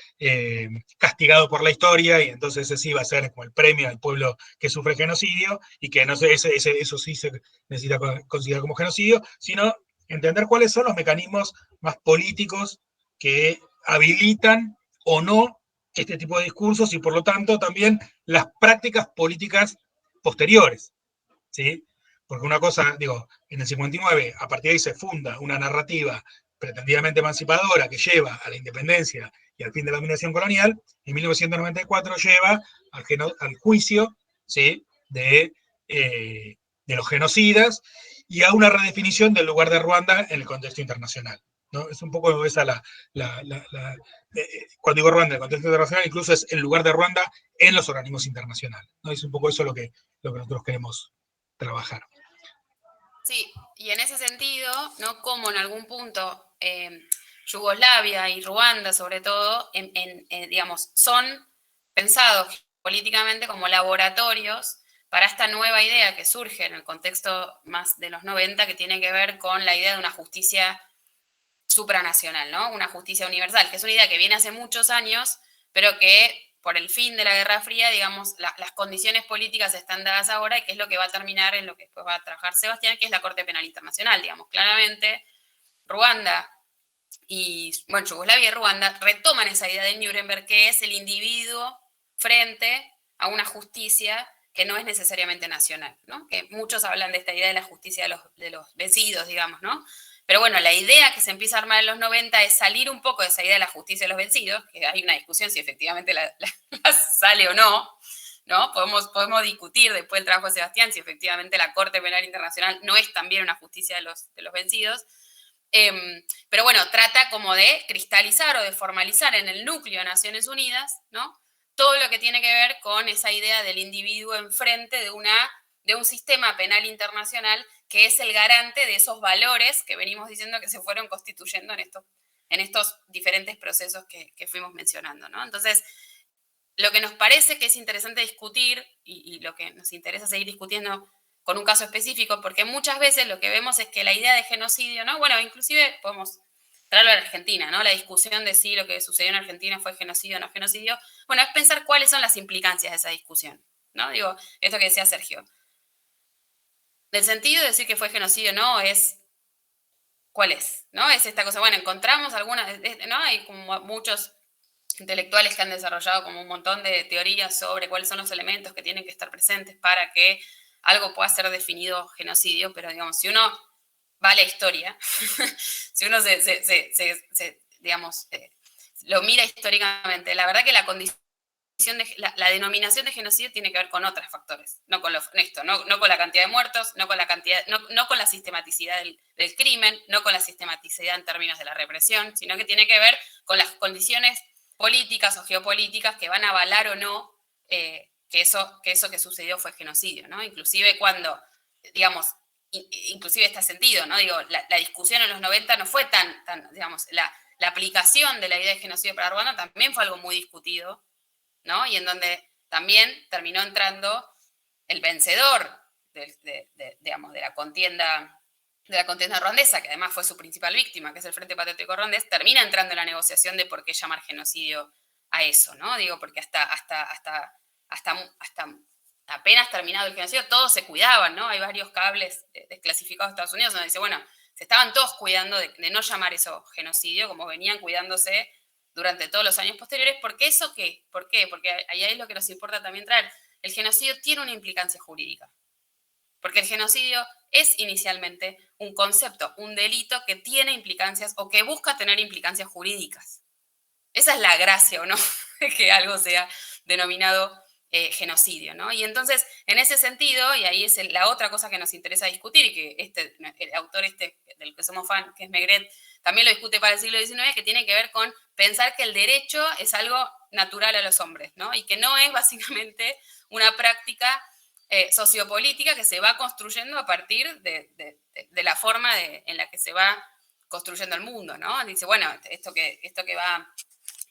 castigado por la historia, y entonces ese sí va a ser como el premio al pueblo que sufre genocidio, y que no sé, eso sí se necesita considerar como genocidio, sino entender cuáles son los mecanismos más políticos que habilitan o no este tipo de discursos y por lo tanto también las prácticas políticas posteriores, ¿sí? Porque una cosa, digo, en el 59, a partir de ahí se funda una narrativa pretendidamente emancipadora que lleva a la independencia y al fin de la dominación colonial, en 1994 lleva al juicio, ¿sí? De los genocidas y a una redefinición del lugar de Ruanda en el contexto internacional, ¿no? Es un poco esa cuando digo Ruanda en el contexto internacional, incluso es el lugar de Ruanda en los organismos internacionales, ¿no? Es un poco eso lo que nosotros queremos trabajar. Sí, y en ese sentido, ¿no? Como en algún punto Yugoslavia y Ruanda, sobre todo, digamos, son pensados políticamente como laboratorios para esta nueva idea que surge en el contexto más de los 90, que tiene que ver con la idea de una justicia supranacional, ¿no? Una justicia universal, que es una idea que viene hace muchos años, pero que por el fin de la Guerra Fría, digamos, las condiciones políticas están dadas ahora, y que es lo que va a terminar en lo que después va a trabajar Sebastián, que es la Corte Penal Internacional, digamos. Claramente, Ruanda y, bueno, Yugoslavia y Ruanda retoman esa idea de Nuremberg, que es el individuo frente a una justicia que no es necesariamente nacional, ¿no? Que muchos hablan de esta idea de la justicia de los vencidos, digamos, ¿no? Pero bueno, la idea que se empieza a armar en los 90 es salir un poco de esa idea de la justicia de los vencidos, que hay una discusión si efectivamente la sale o no, ¿no? Podemos discutir después del trabajo de Sebastián si efectivamente la Corte Penal Internacional no es también una justicia de los vencidos. Pero bueno, trata como de cristalizar o de formalizar en el núcleo de Naciones Unidas, ¿no? Todo lo que tiene que ver con esa idea del individuo enfrente de un sistema penal internacional que es el garante de esos valores que venimos diciendo que se fueron constituyendo en estos diferentes procesos que fuimos mencionando, ¿no? Entonces, lo que nos parece que es interesante discutir, y lo que nos interesa seguir discutiendo con un caso específico, porque muchas veces lo que vemos es que la idea de genocidio, ¿no? Bueno, inclusive podemos traerlo a la Argentina, ¿no? La discusión de si lo que sucedió en Argentina fue genocidio o no genocidio. Bueno, es pensar cuáles son las implicancias de esa discusión, ¿no? Digo, esto que decía Sergio. Del sentido de decir que fue genocidio no es cuál es, ¿no? Es esta cosa, bueno, encontramos algunas, ¿no? Hay como muchos intelectuales que han desarrollado como un montón de teorías sobre cuáles son los elementos que tienen que estar presentes para que algo pueda ser definido genocidio, pero digamos, si uno va a la historia, si uno digamos, lo mira históricamente, la verdad que la condición la denominación de genocidio tiene que ver con otros factores, no con no con la cantidad de muertos, no con la sistematicidad del crimen, no con la sistematicidad en términos de la represión, sino que tiene que ver con las condiciones políticas o geopolíticas que van a avalar o no que eso que sucedió fue genocidio, ¿no? Inclusive cuando, digamos, inclusive este sentido, ¿no? Digo, la discusión en los 90 no fue tan digamos, la aplicación de la idea de genocidio para Ruanda también fue algo muy discutido, ¿no? Y en donde también terminó entrando el vencedor digamos, de la contienda ruandesa, que además fue su principal víctima, que es el Frente Patriótico Ruandés, termina entrando en la negociación de por qué llamar genocidio a eso, ¿no? Digo, porque hasta hasta apenas terminado el genocidio, todos se cuidaban, ¿no? Hay varios cables desclasificados de Estados Unidos donde dice, bueno, se estaban todos cuidando de no llamar eso genocidio, como venían cuidándose durante todos los años posteriores. ¿Por qué eso qué? ¿Por qué? Porque ahí es lo que nos importa también traer. El genocidio tiene una implicancia jurídica. Porque el genocidio es inicialmente un concepto, un delito que tiene implicancias o que busca tener implicancias jurídicas. Esa es la gracia, ¿o no? Que algo sea denominado genocidio, ¿no? Y entonces, en ese sentido, y ahí es la otra cosa que nos interesa discutir, y que el autor del que somos fan, que es Maigret, también lo discute para el siglo XIX, que tiene que ver con pensar que el derecho es algo natural a los hombres, ¿no? Y que no es básicamente una práctica sociopolítica que se va construyendo a partir de la forma en la que se va construyendo el mundo, ¿no? Dice, bueno, esto que va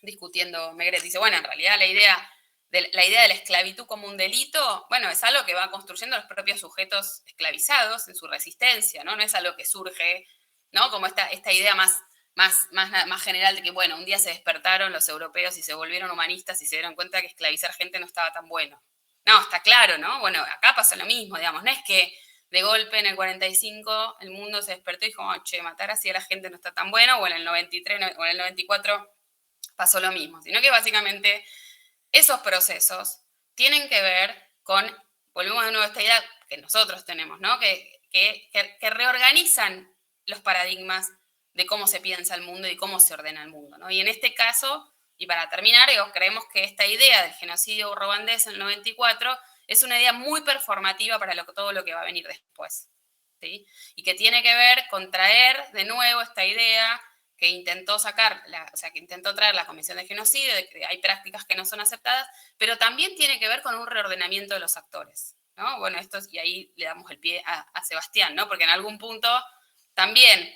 discutiendo Maigret, dice, bueno, en realidad la idea de la esclavitud como un delito, bueno, es algo que va construyendo los propios sujetos esclavizados en su resistencia, ¿no? No es algo que surge, ¿no? Como esta idea más general de que, bueno, un día se despertaron los europeos y se volvieron humanistas y se dieron cuenta que esclavizar gente no estaba tan bueno. No, está claro, ¿no? Bueno, acá pasa lo mismo, digamos, no es que de golpe en el 45 el mundo se despertó y dijo, oh, che, matar así a la gente no está tan bueno, o en el 93 o en el 94 pasó lo mismo, sino que básicamente esos procesos tienen que ver con, volvemos de nuevo a esta idea que nosotros tenemos, ¿no? Que reorganizan los paradigmas de cómo se piensa el mundo y cómo se ordena el mundo, ¿no? Y en este caso, y para terminar, creemos que esta idea del genocidio ruandés en el 94 es una idea muy performativa para todo lo que va a venir después, ¿sí? Y que tiene que ver con traer de nuevo esta idea que intentó que intentó traer la Comisión de Genocidio, de que hay prácticas que no son aceptadas, pero también tiene que ver con un reordenamiento de los actores, ¿no? Bueno, y ahí le damos el pie a Sebastián, ¿no? Porque en algún punto también,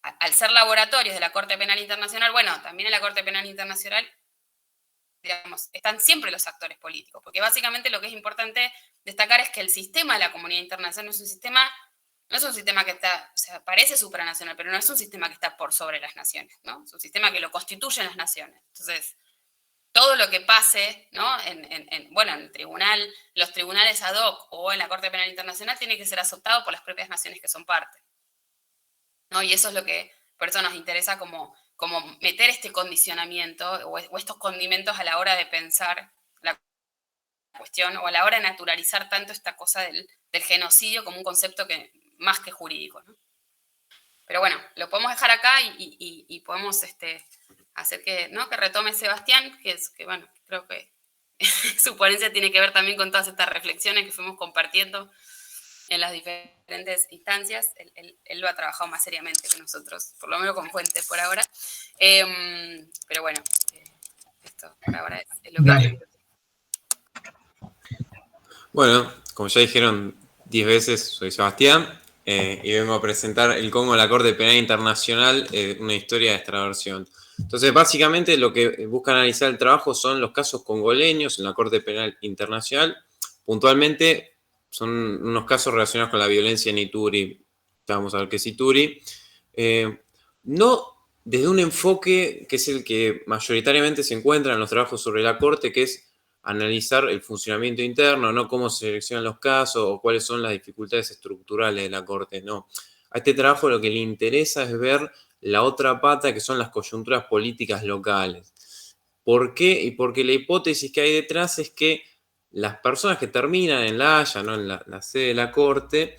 al ser laboratorios de la Corte Penal Internacional, bueno, también en la Corte Penal Internacional, digamos, están siempre los actores políticos, porque básicamente lo que es importante destacar es que el sistema de la comunidad internacional no es un sistema que está, o sea, parece supranacional, pero no es un sistema que está por sobre las naciones, ¿no? Es un sistema que lo constituyen las naciones. Entonces, todo lo que pase, ¿no? Bueno, en el tribunal, los tribunales ad hoc o en la Corte Penal Internacional tiene que ser aceptado por las propias naciones que son parte, ¿no? Y eso es lo que, por eso nos interesa como meter este condicionamiento o estos condimentos a la hora de pensar la cuestión o a la hora de naturalizar tanto esta cosa del genocidio como un concepto que más que jurídico, ¿no? Pero bueno, lo podemos dejar acá y podemos hacer que retome Sebastián, que bueno, creo que su ponencia tiene que ver también con todas estas reflexiones que fuimos compartiendo en las diferentes instancias. Él lo ha trabajado más seriamente que nosotros, por lo menos con Fuentes por ahora. Pero bueno, esto por ahora es lo que... Dale. Bueno, como ya dijeron 10 veces, soy Sebastián y vengo a presentar El Congo en la Corte Penal Internacional, una historia de extraversión. Entonces, básicamente lo que busca analizar el trabajo son los casos congoleños en la Corte Penal Internacional. Puntualmente son unos casos relacionados con la violencia en Ituri. Ya vamos a ver qué es Ituri. No desde un enfoque que es el que mayoritariamente se encuentra en los trabajos sobre la Corte, que es analizar el funcionamiento interno, no cómo se seleccionan los casos o cuáles son las dificultades estructurales de la Corte, no. A este trabajo lo que le interesa es ver la otra pata, que son las coyunturas políticas locales. ¿Por qué? Y porque la hipótesis que hay detrás es que las personas que terminan en La Haya, ¿no? En la sede de la Corte,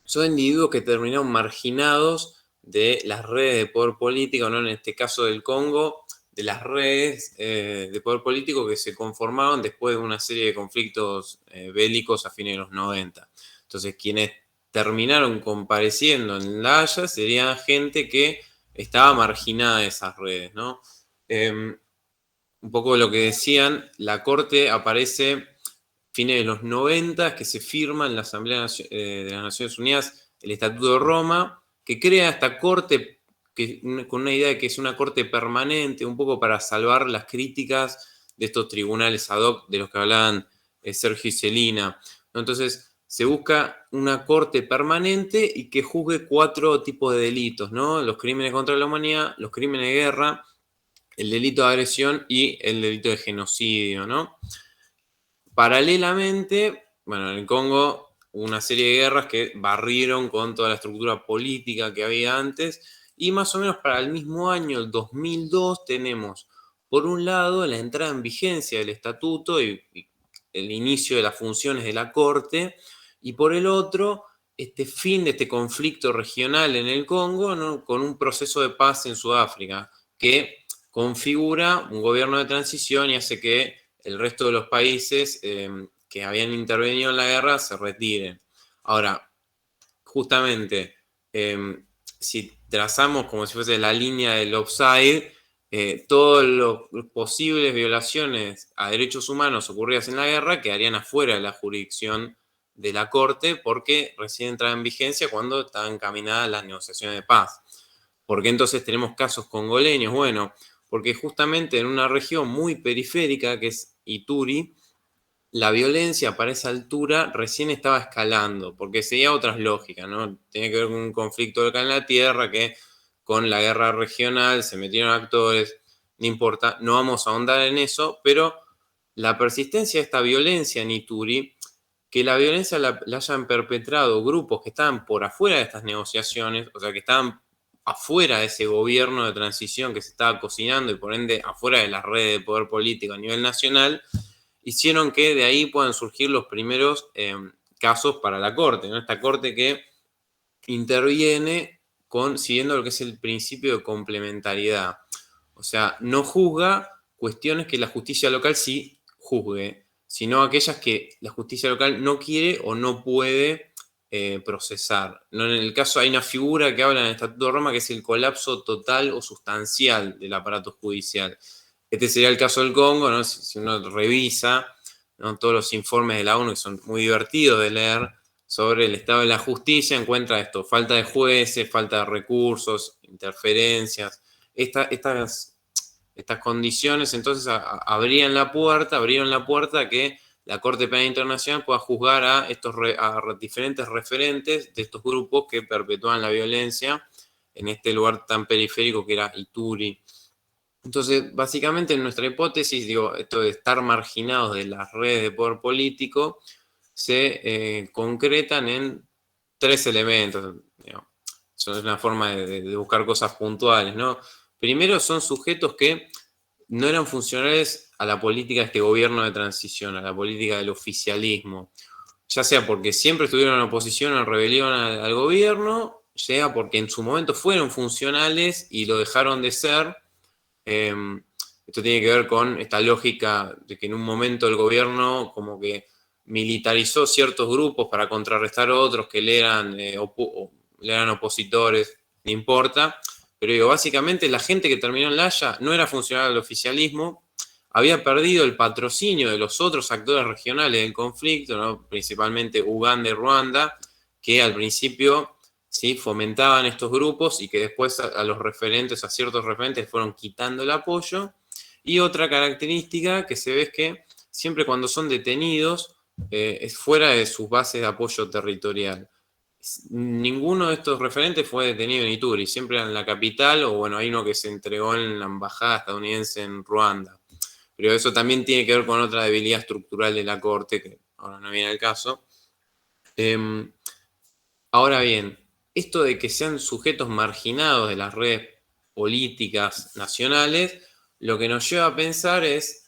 son individuos que terminaron marginados de las redes de poder político, ¿no? En este caso del Congo, de las redes de poder político que se conformaron después de una serie de conflictos bélicos a fines de los 90. Entonces, quienes terminaron compareciendo en La Haya serían gente que estaba marginada de esas redes, ¿no? Un poco lo que decían, la Corte aparece fines de los 90, que se firma en la Asamblea de las Naciones Unidas el Estatuto de Roma, que crea esta Corte con una idea de que es una Corte permanente, un poco para salvar las críticas de estos tribunales ad hoc de los que hablaban Sergio y Celina. Entonces, se busca una Corte permanente y que juzgue 4 tipos de delitos, ¿no? Los crímenes contra la humanidad, los crímenes de guerra, el delito de agresión y el delito de genocidio, ¿no? Paralelamente, bueno, en el Congo hubo una serie de guerras que barrieron con toda la estructura política que había antes, y más o menos para el mismo año, el 2002, tenemos, por un lado, la entrada en vigencia del estatuto y el inicio de las funciones de la Corte, y por el otro, este fin de este conflicto regional en el Congo, ¿no?, con un proceso de paz en Sudáfrica, que configura un gobierno de transición y hace que el resto de los países que habían intervenido en la guerra se retiren. Ahora, justamente, si trazamos como si fuese la línea del offside, todas las posibles violaciones a derechos humanos ocurridas en la guerra quedarían afuera de la jurisdicción de la Corte, porque recién entraba en vigencia cuando estaban encaminadas las negociaciones de paz. ¿Por qué entonces tenemos casos congoleños? Bueno, porque justamente en una región muy periférica, que es Ituri, la violencia para esa altura recién estaba escalando, porque seguía otras lógicas, ¿no? Tenía que ver con un conflicto acá en la tierra, que con la guerra regional se metieron actores, no importa, no vamos a ahondar en eso, pero la persistencia de esta violencia en Ituri, que la violencia la hayan perpetrado grupos que estaban por afuera de estas negociaciones, o sea, que estaban afuera de ese gobierno de transición que se estaba cocinando y por ende afuera de las redes de poder político a nivel nacional, hicieron que de ahí puedan surgir los primeros casos para la Corte, ¿no? Esta Corte que interviene siguiendo lo que es el principio de complementariedad. O sea, no juzga cuestiones que la justicia local sí juzgue, sino aquellas que la justicia local no quiere o no puede procesar. ¿No? En el caso hay una figura que habla en el Estatuto de Roma, que es el colapso total o sustancial del aparato judicial. Este sería el caso del Congo, ¿no? Si uno revisa, ¿no?, todos los informes de la ONU, que son muy divertidos de leer, sobre el estado de la justicia, encuentra esto: falta de jueces, falta de recursos, interferencias. Estas condiciones entonces abrieron la puerta a que la Corte Penal Internacional pueda juzgar a diferentes referentes de estos grupos que perpetúan la violencia en este lugar tan periférico que era Ituri. Entonces, básicamente en nuestra hipótesis, digo, esto de estar marginados de las redes de poder político se concretan en tres elementos. Digamos. Eso es una forma de buscar cosas puntuales, ¿no? Primero, son sujetos que no eran funcionales a la política de este gobierno de transición, a la política del oficialismo, ya sea porque siempre estuvieron en oposición o en rebelión al gobierno, sea porque en su momento fueron funcionales y lo dejaron de ser. Esto tiene que ver con esta lógica de que en un momento el gobierno como que militarizó ciertos grupos para contrarrestar a otros que le eran opositores, no importa. Pero digo, básicamente la gente que terminó en La Haya no era funcional del oficialismo, había perdido el patrocinio de los otros actores regionales del conflicto, ¿no?, principalmente Uganda y Ruanda, que al principio ¿sí?, fomentaban estos grupos y que después a ciertos referentes fueron quitando el apoyo. Y otra característica que se ve es que siempre cuando son detenidos es fuera de sus bases de apoyo territorial. Ninguno de estos referentes fue detenido en Ituri, siempre en la capital, o bueno, hay uno que se entregó en la embajada estadounidense en Ruanda. Pero eso también tiene que ver con otra debilidad estructural de la Corte, que ahora no viene al caso. Ahora bien, esto de que sean sujetos marginados de las redes políticas nacionales, lo que nos lleva a pensar es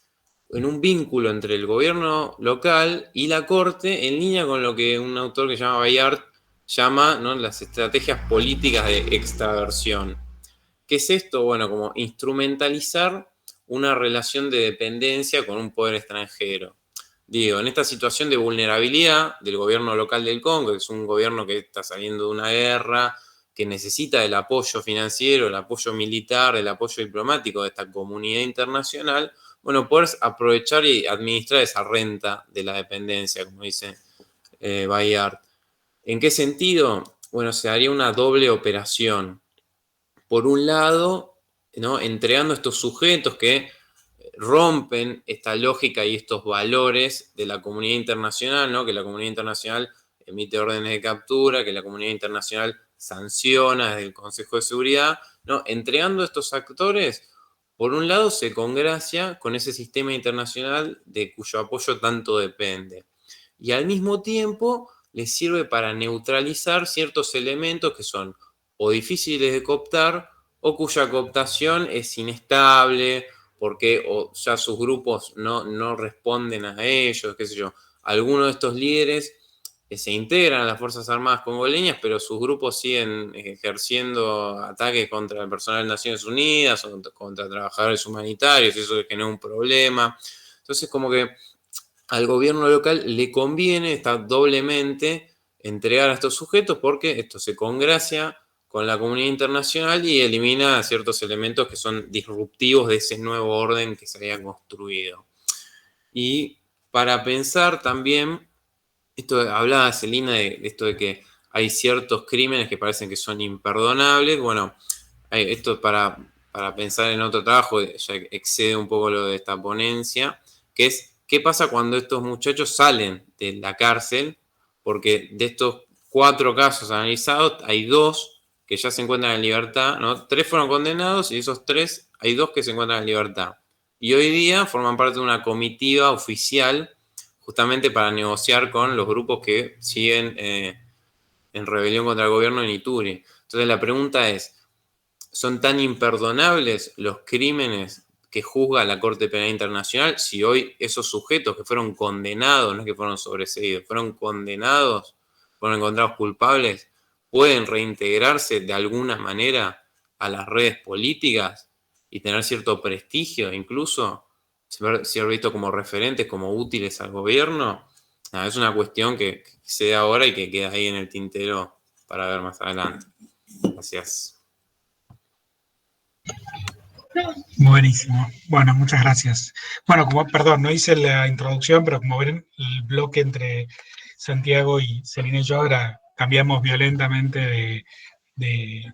en un vínculo entre el gobierno local y la Corte, en línea con lo que un autor que se llama Bayard llama, ¿no?, las estrategias políticas de extraversión. ¿Qué es esto? Bueno, como instrumentalizar una relación de dependencia con un poder extranjero. Digo, en esta situación de vulnerabilidad del gobierno local del Congo, que es un gobierno que está saliendo de una guerra, que necesita del apoyo financiero, el apoyo militar, el apoyo diplomático de esta comunidad internacional, bueno, poder aprovechar y administrar esa renta de la dependencia, como dice Bayard. ¿En qué sentido? Bueno, se haría una doble operación. Por un lado, ¿no?, entregando estos sujetos que rompen esta lógica y estos valores de la comunidad internacional, ¿no?, que la comunidad internacional emite órdenes de captura, que la comunidad internacional sanciona desde el Consejo de Seguridad, ¿no?, entregando a estos actores por un lado se congracia con ese sistema internacional de cuyo apoyo tanto depende. Y al mismo tiempo le sirve para neutralizar ciertos elementos que son o difíciles de cooptar o cuya cooptación es inestable porque o ya sus grupos no responden a ellos, qué sé yo. Algunos de estos líderes se integran a las Fuerzas Armadas congoleñas, pero sus grupos siguen ejerciendo ataques contra el personal de Naciones Unidas o contra trabajadores humanitarios, y eso genera un problema. Entonces, como que al gobierno local le conviene, está doblemente, entregar a estos sujetos porque esto se congracia con la comunidad internacional y elimina ciertos elementos que son disruptivos de ese nuevo orden que se había construido. Y para pensar también, esto hablaba Celina de esto de que hay ciertos crímenes que parecen que son imperdonables. Bueno, esto para pensar en otro trabajo, ya excede un poco lo de esta ponencia, que es qué pasa cuando estos muchachos salen de la cárcel, porque de estos 4 casos analizados, hay 2 que ya se encuentran en libertad, ¿no? 3 fueron condenados y de esos 3 hay 2 que se encuentran en libertad. Y hoy día forman parte de una comitiva oficial justamente para negociar con los grupos que siguen en rebelión contra el gobierno en Ituri. Entonces la pregunta es, ¿son tan imperdonables los crímenes que juzga la Corte Penal Internacional si hoy esos sujetos que fueron condenados, no es que fueron sobreseídos, fueron condenados, fueron encontrados culpables, pueden reintegrarse de alguna manera a las redes políticas y tener cierto prestigio, incluso ser visto como referentes, como útiles al gobierno? Es una cuestión que se da ahora y que queda ahí en el tintero para ver más adelante. Gracias. Buenísimo. Bueno, muchas gracias. Bueno, perdón, no hice la introducción, pero como ven, el bloque entre Santiago y Celina y yo cambiamos violentamente de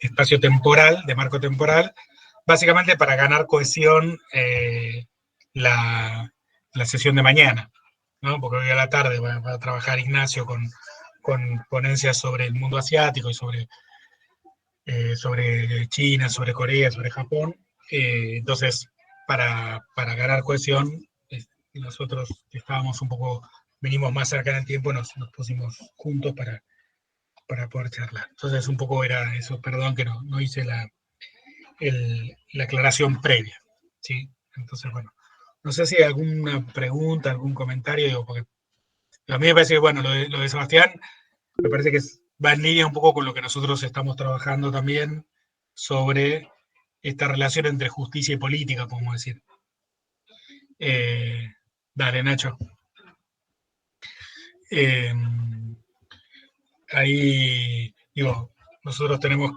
espacio temporal, de marco temporal, básicamente para ganar cohesión la sesión de mañana, ¿no? Porque hoy a la tarde va a trabajar Ignacio con ponencias sobre el mundo asiático y sobre China, sobre Corea, sobre Japón. Entonces, para ganar cohesión, nosotros que estábamos venimos más cerca en el tiempo, nos pusimos juntos para poder charlar. Entonces, un poco era eso, perdón que no hice la aclaración previa, ¿sí? Entonces, bueno, no sé si hay alguna pregunta, algún comentario, porque a mí me parece que, bueno, lo de Sebastián, me parece que va en línea un poco con lo que nosotros estamos trabajando también sobre esta relación entre justicia y política, podemos decir. Dale, Nacho. Ahí, digo, nosotros tenemos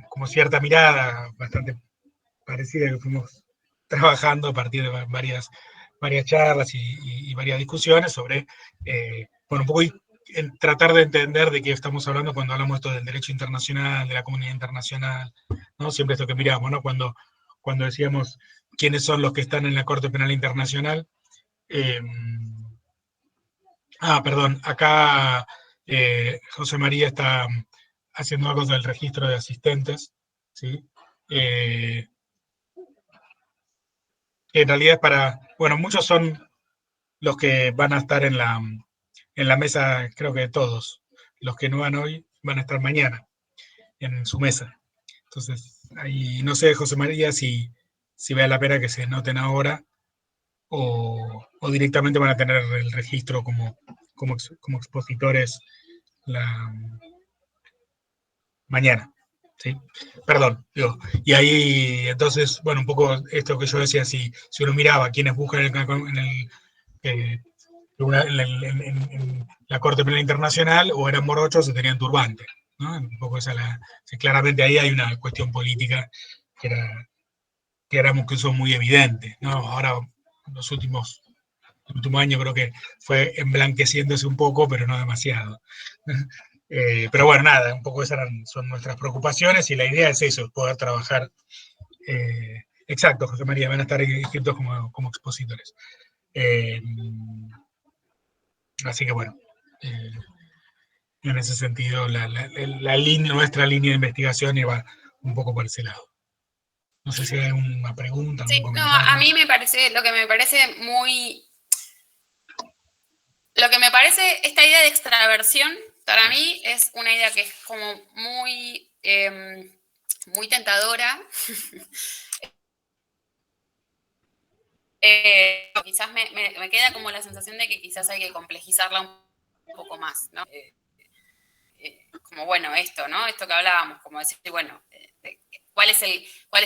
como cierta mirada bastante parecida que fuimos trabajando a partir de varias charlas y varias discusiones sobre, bueno, un poco tratar de entender de qué estamos hablando cuando hablamos esto del derecho internacional, de la comunidad internacional, ¿no? Siempre esto que miramos, ¿no? Cuando decíamos quiénes son los que están en la Corte Penal Internacional. Perdón, acá José María está haciendo algo del registro de asistentes, ¿sí? Que en realidad es bueno, muchos son los que van a estar en la mesa, creo que todos. Los que no van hoy van a estar mañana en su mesa. Entonces, ahí no sé, José María, si vale la pena que se noten ahora o directamente van a tener el registro como expositores mañana. ¿Sí? Perdón, y ahí entonces, bueno, un poco esto que yo decía, si uno miraba quienes buscan en la Corte Penal Internacional o eran morochos o tenían turbante, ¿no? Un poco claramente ahí hay una cuestión política que era incluso muy evidente, ¿no? Ahora, en el último año creo que fue emblanqueciéndose un poco, pero no demasiado. Pero bueno, nada, un poco esas son nuestras preocupaciones y la idea es eso, poder trabajar. Exacto, José María, van a estar inscritos como expositores. Así que bueno, en ese sentido, nuestra línea de investigación iba un poco por ese lado. No sé si hay alguna pregunta, algún Sí, no, comentario. a mí me parece, lo que me parece esta idea de extraversión, para mí es una idea que es como muy tentadora. Quizás me queda como la sensación de que quizás hay que complejizarla un poco más, ¿no? Como bueno, esto, ¿no? Esto que hablábamos, como decir, bueno, ¿cuál es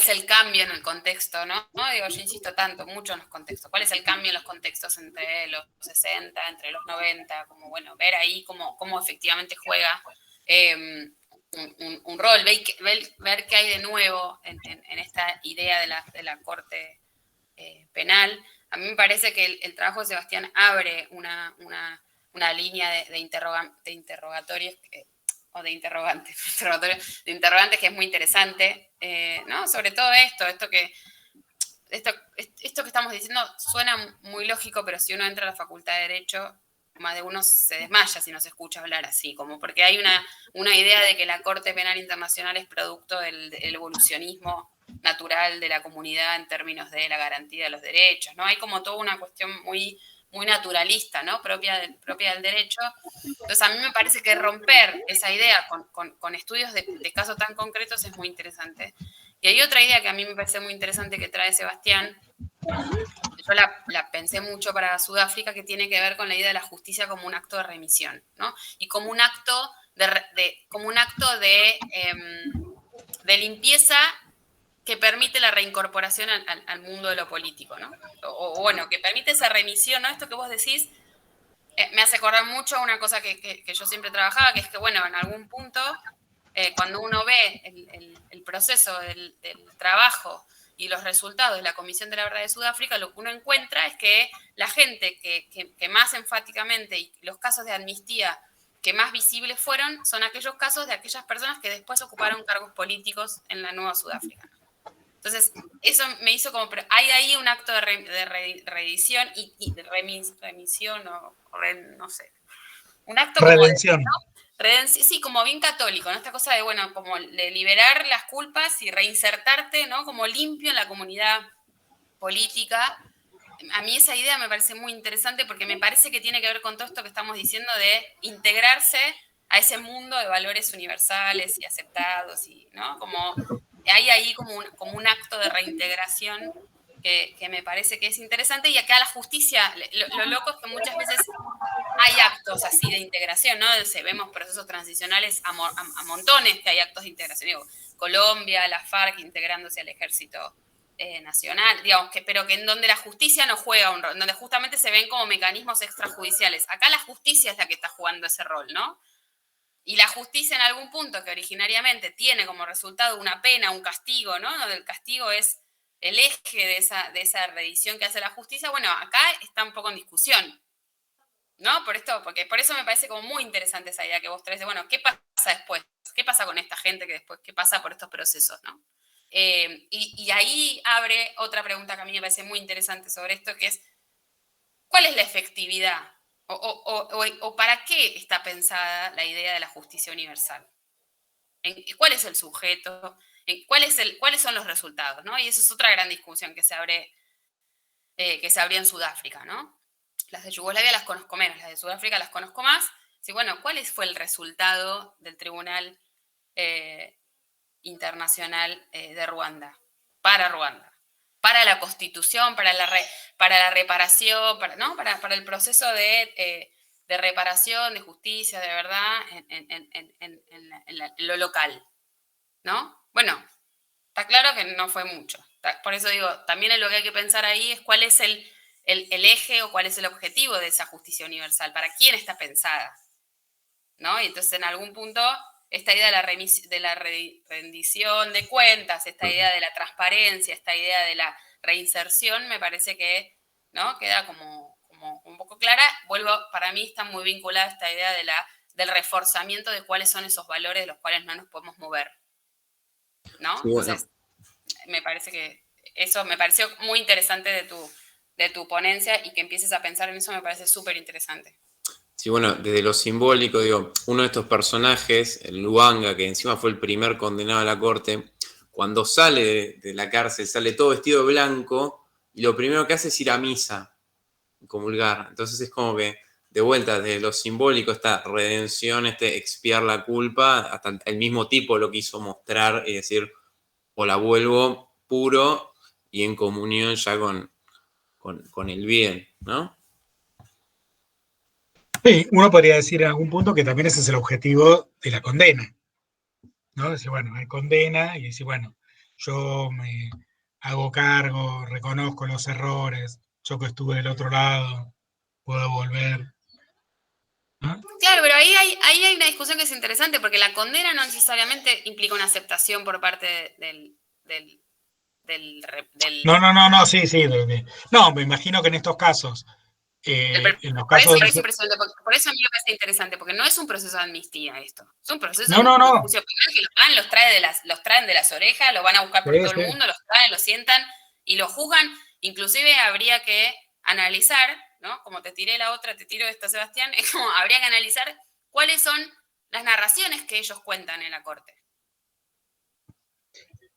el cambio en el contexto, ¿no? Digo, yo insisto mucho en los contextos. ¿Cuál es el cambio en los contextos entre los 60, entre los 90? Como, bueno, ver ahí cómo efectivamente juega un rol, ver qué hay de nuevo en esta idea de la corte penal. A mí me parece que el trabajo de Sebastián abre una línea de interrogatorios o de interrogantes que es muy interesante, ¿no? Sobre todo esto que estamos diciendo suena muy lógico, pero si uno entra a la Facultad de Derecho, más de uno se desmaya si no se escucha hablar así, como porque hay una idea de que la Corte Penal Internacional es producto del evolucionismo natural de la comunidad en términos de la garantía de los derechos, ¿no? Hay como toda una cuestión muy naturalista, ¿no? Propia del derecho. Entonces, a mí me parece que romper esa idea con estudios de casos tan concretos es muy interesante. Y hay otra idea que a mí me parece muy interesante que trae Sebastián. Yo la pensé mucho para Sudáfrica, que tiene que ver con la idea de la justicia como un acto de remisión, ¿no? Y como un acto de limpieza que permite la reincorporación al mundo de lo político, ¿no? O bueno, que permite esa remisión, ¿no? Esto que vos decís me hace acordar mucho a una cosa que yo siempre trabajaba, que es que, bueno, en algún punto, cuando uno ve el proceso del trabajo y los resultados de la Comisión de la Verdad de Sudáfrica, lo que uno encuentra es que la gente que más enfáticamente, y los casos de amnistía que más visibles fueron, son aquellos casos de aquellas personas que después ocuparon cargos políticos en la Nueva Sudáfrica. Entonces, eso me hizo como, pero hay ahí un acto de reedición y de remisión no sé. Un acto redención. como sí, como bien católico, ¿no? Esta cosa de, bueno, como de liberar las culpas y reinsertarte, ¿no? Como limpio en la comunidad política. A mí esa idea me parece muy interesante porque me parece que tiene que ver con todo esto que estamos diciendo de integrarse a ese mundo de valores universales y aceptados, y, ¿no? Como hay ahí como un acto de reintegración que me parece que es interesante. Y acá la justicia, lo loco es que muchas veces hay actos así de integración, ¿no? Vemos procesos transicionales a montones que hay actos de integración. Digo, Colombia, la FARC integrándose al ejército nacional, digamos, pero que en donde la justicia no juega un rol, en donde justamente se ven como mecanismos extrajudiciales. Acá la justicia es la que está jugando ese rol, ¿no? Y la justicia en algún punto que originariamente tiene como resultado una pena, un castigo, ¿no? Donde el castigo es el eje de esa revisión que hace la justicia, bueno, acá está un poco en discusión, ¿no? Porque por eso me parece como muy interesante esa idea que vos traes de, bueno, ¿qué pasa después? ¿Qué pasa con esta gente que después, qué pasa por estos procesos, ¿no? Y ahí abre otra pregunta que a mí me parece muy interesante sobre esto, que es, ¿cuál es la efectividad? ¿O para qué está pensada la idea de la justicia universal? ¿Cuál es el sujeto? ¿Cuáles son los resultados? ¿No? Y esa es otra gran discusión que se abre en Sudáfrica, ¿no? Las de Yugoslavia las conozco menos, las de Sudáfrica las conozco más. Sí, bueno, ¿cuál fue el resultado del Tribunal Internacional de Ruanda? Para la constitución, para la reparación, para el proceso de reparación, de justicia, de verdad, en lo local, ¿no? Bueno, está claro que no fue mucho. Por eso digo, también lo que hay que pensar ahí es cuál es el eje o cuál es el objetivo de esa justicia universal, para quién está pensada, ¿no? Y entonces en algún punto esta idea de la rendición de cuentas, esta idea de la transparencia, esta idea de la reinserción, me parece que, ¿no?, queda como un poco clara. Para mí está muy vinculada esta idea del reforzamiento de cuáles son esos valores de los cuales no nos podemos mover, ¿no? Sí, bueno. Entonces, me parece que eso me pareció muy interesante de tu ponencia, y que empieces a pensar en eso me parece súper interesante. Sí, bueno, desde lo simbólico, digo, uno de estos personajes, el Luanga, que encima fue el primer condenado a la corte, cuando sale de la cárcel, sale todo vestido de blanco, y lo primero que hace es ir a misa, comulgar. Entonces es como que, de vuelta, de lo simbólico, esta redención, expiar la culpa, hasta el mismo tipo lo quiso mostrar y decir, o la vuelvo puro y en comunión ya con el bien, ¿no? Sí, uno podría decir en algún punto que también ese es el objetivo de la condena, ¿no? Decir, bueno, hay condena y decir, bueno, yo me hago cargo, reconozco los errores, yo que estuve del otro lado, puedo volver, ¿no? Claro, pero ahí hay una discusión que es interesante, porque la condena no necesariamente implica una aceptación por parte del No, sí, no, me imagino que en estos casos, en los casos donde por eso a mí me parece interesante, porque no es un proceso de amnistía esto, es un proceso no, de juicio penal que los traen de las orejas, los van a buscar por Sí, todo sí. el mundo, los traen, los sientan y los juzgan. Inclusive habría que analizar, ¿no? Como te tiré la otra, te tiro esta, Sebastián, es como habría que analizar cuáles son las narraciones que ellos cuentan en la corte.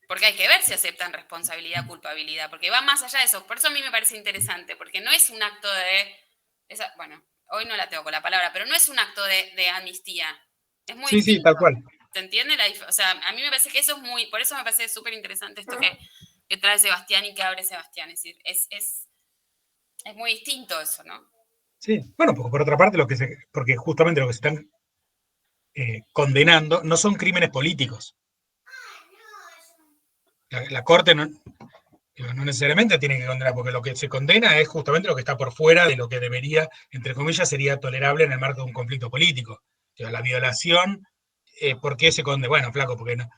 Porque hay que ver si aceptan responsabilidad, culpabilidad, porque va más allá de eso. Por eso a mí me parece interesante, porque no es un acto bueno, hoy no la tengo con la palabra, pero no es un acto de amnistía. Es muy distinto. Sí, tal cual. ¿Se entiende? O sea, a mí me parece que eso es muy, por eso me parece súper interesante esto que trae Sebastián y que abre Sebastián. Es decir, es muy distinto eso, ¿no? Sí, bueno, porque por otra parte, porque justamente lo que se están condenando no son crímenes políticos. La Corte no necesariamente tiene que condenar, porque lo que se condena es justamente lo que está por fuera de lo que debería, entre comillas, sería tolerable en el marco de un conflicto político. O sea, la violación, ¿por qué se condena? Bueno, flaco, porque no,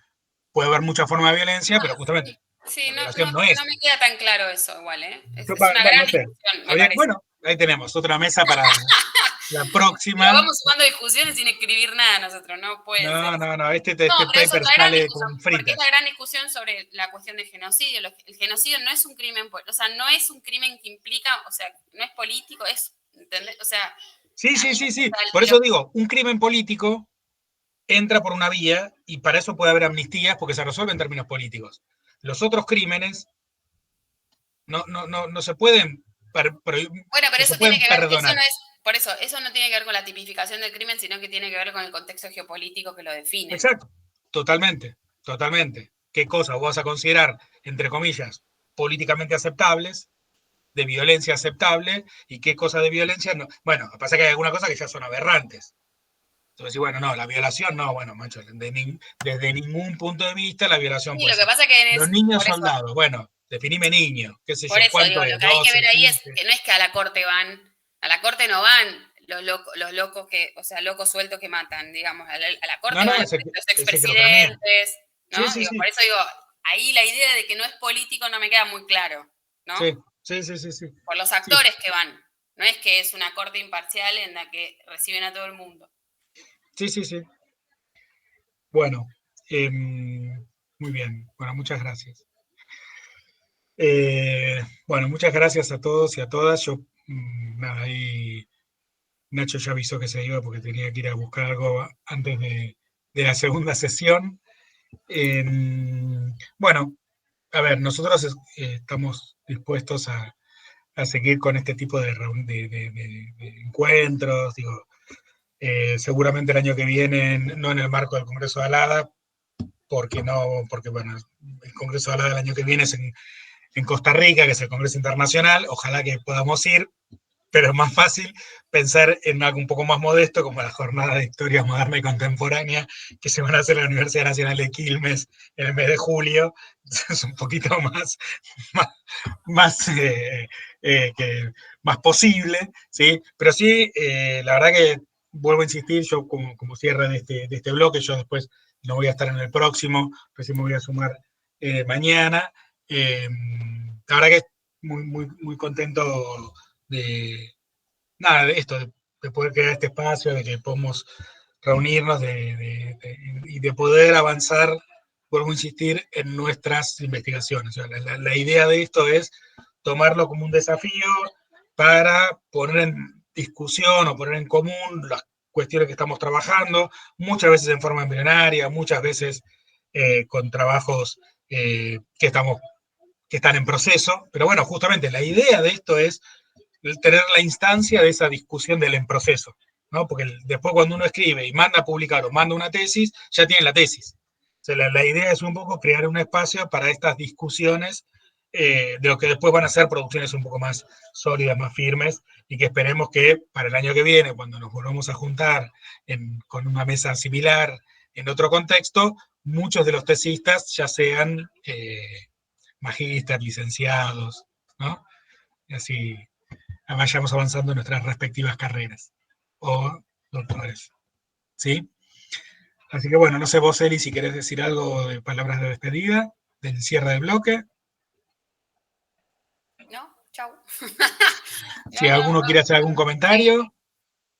puede haber muchas formas de violencia, pero justamente sí, la violación no es. No me queda tan claro eso igual, ¿eh? Es Yo, una gran no sé. discusión, me parece. Bueno, ahí tenemos otra mesa para la próxima. Pero vamos sumando discusiones sin escribir nada nosotros, no puede ser. No, este Pero paper sale con porque fritas. es la gran discusión sobre la cuestión del genocidio. El genocidio no es un crimen, o sea, no es un crimen que implica, o sea, no es político, es, ¿entendés? O sea... Sí. Por eso digo, un crimen político entra por una vía y para eso puede haber amnistías porque se resuelve en términos políticos. Los otros crímenes no se pueden bueno, pero no eso se pueden tiene que ver, perdonar. por eso no tiene que ver con la tipificación del crimen, sino que tiene que ver con el contexto geopolítico que lo define. Exacto, totalmente. ¿Qué cosas vos vas a considerar, entre comillas, políticamente aceptables, de violencia aceptable, y qué cosas de violencia no? Bueno, pasa que hay algunas cosas que ya son aberrantes. Entonces, bueno, no, la violación no, bueno, macho, desde ningún punto de vista la violación Sí, puede lo que ser. pasa que Los niños soldados, bueno, definime niño, qué sé yo, por eso ¿cuánto digo, es? lo que hay que ver 12, ahí 15. es que no es que a la corte no van los locos que, o sea, locos sueltos que matan, digamos, a la corte van los expresidentes, ¿no? Sí. Por eso digo, ahí la idea de que no es político no me queda muy claro, ¿no? Sí. Por los actores que van, no es que es una corte imparcial en la que reciben a todo el mundo. Sí. Bueno, muy bien. Bueno, muchas gracias. Bueno, muchas gracias a todos y a todas. Yo, nada, ahí Nacho ya avisó que se iba porque tenía que ir a buscar algo antes de la segunda sesión. Bueno, a ver, nosotros estamos dispuestos a seguir con este tipo de encuentros, digo, seguramente el año que viene, no en el marco del Congreso de Alada, porque bueno, el Congreso de Alada del año que viene es en Costa Rica, que es el Congreso Internacional, ojalá que podamos ir, pero es más fácil pensar en algo un poco más modesto, como la jornada de historia moderna y contemporánea que se van a hacer en la Universidad Nacional de Quilmes en el mes de julio. Es un poquito más posible, ¿sí? Pero sí, la verdad que vuelvo a insistir, yo como cierre de este bloque, yo después no voy a estar en el próximo, recién me voy a sumar mañana. La verdad que muy contento de esto, de poder crear este espacio, de que podamos reunirnos y de poder avanzar, vuelvo a insistir, en nuestras investigaciones. O sea, la idea de esto es tomarlo como un desafío para poner en discusión o poner en común las cuestiones que estamos trabajando, muchas veces en forma embrionaria, muchas veces con trabajos que están en proceso, pero bueno, justamente la idea de esto es tener la instancia de esa discusión del en proceso, ¿no? Porque después cuando uno escribe y manda a publicar o manda una tesis, ya tiene la tesis. O sea, la idea es un poco crear un espacio para estas discusiones de lo que después van a ser producciones un poco más sólidas, más firmes, y que esperemos que para el año que viene, cuando nos volvamos a juntar con una mesa similar en otro contexto, muchos de los tesistas ya sean magísteres, licenciados, ¿no? Y así vayamos avanzando en nuestras respectivas carreras o doctores, ¿sí? Así que bueno, no sé vos, Eli, si querés decir algo de palabras de despedida, del cierre del bloque. ¿No? Chau. Si alguno quiere hacer algún comentario,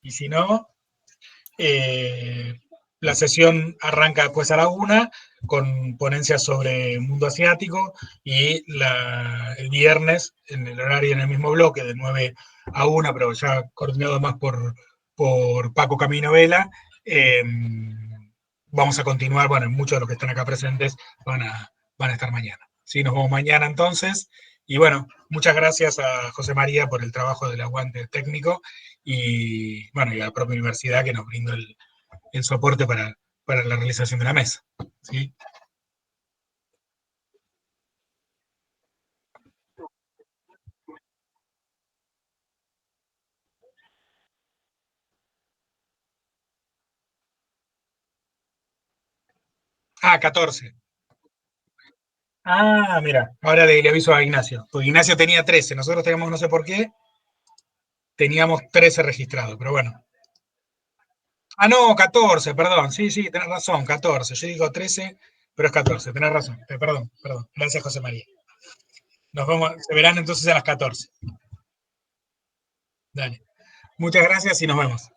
y si no, la sesión arranca después a la 1 con ponencias sobre mundo asiático y el viernes en el horario en el mismo bloque de 9 a 1, pero ya coordinado más por Paco Camino Vela. Vamos a continuar, bueno, muchos de los que están acá presentes van a estar mañana. Sí, nos vemos mañana entonces. Y bueno, muchas gracias a José María por el trabajo del aguante técnico y bueno, y a la propia universidad que nos brindó el soporte para la realización de la mesa. ¿Sí? Ah, 14. Ah, mira, ahora le aviso a Ignacio. Porque Ignacio tenía 13, nosotros teníamos, no sé por qué, teníamos 13 registrados, pero bueno. Ah, no, 14, perdón. Sí, sí, tenés razón, 14. Yo digo 13, pero es 14, tenés razón. Perdón. Gracias, José María. Nos vemos, se verán entonces a las 14. Dale. Muchas gracias y nos vemos.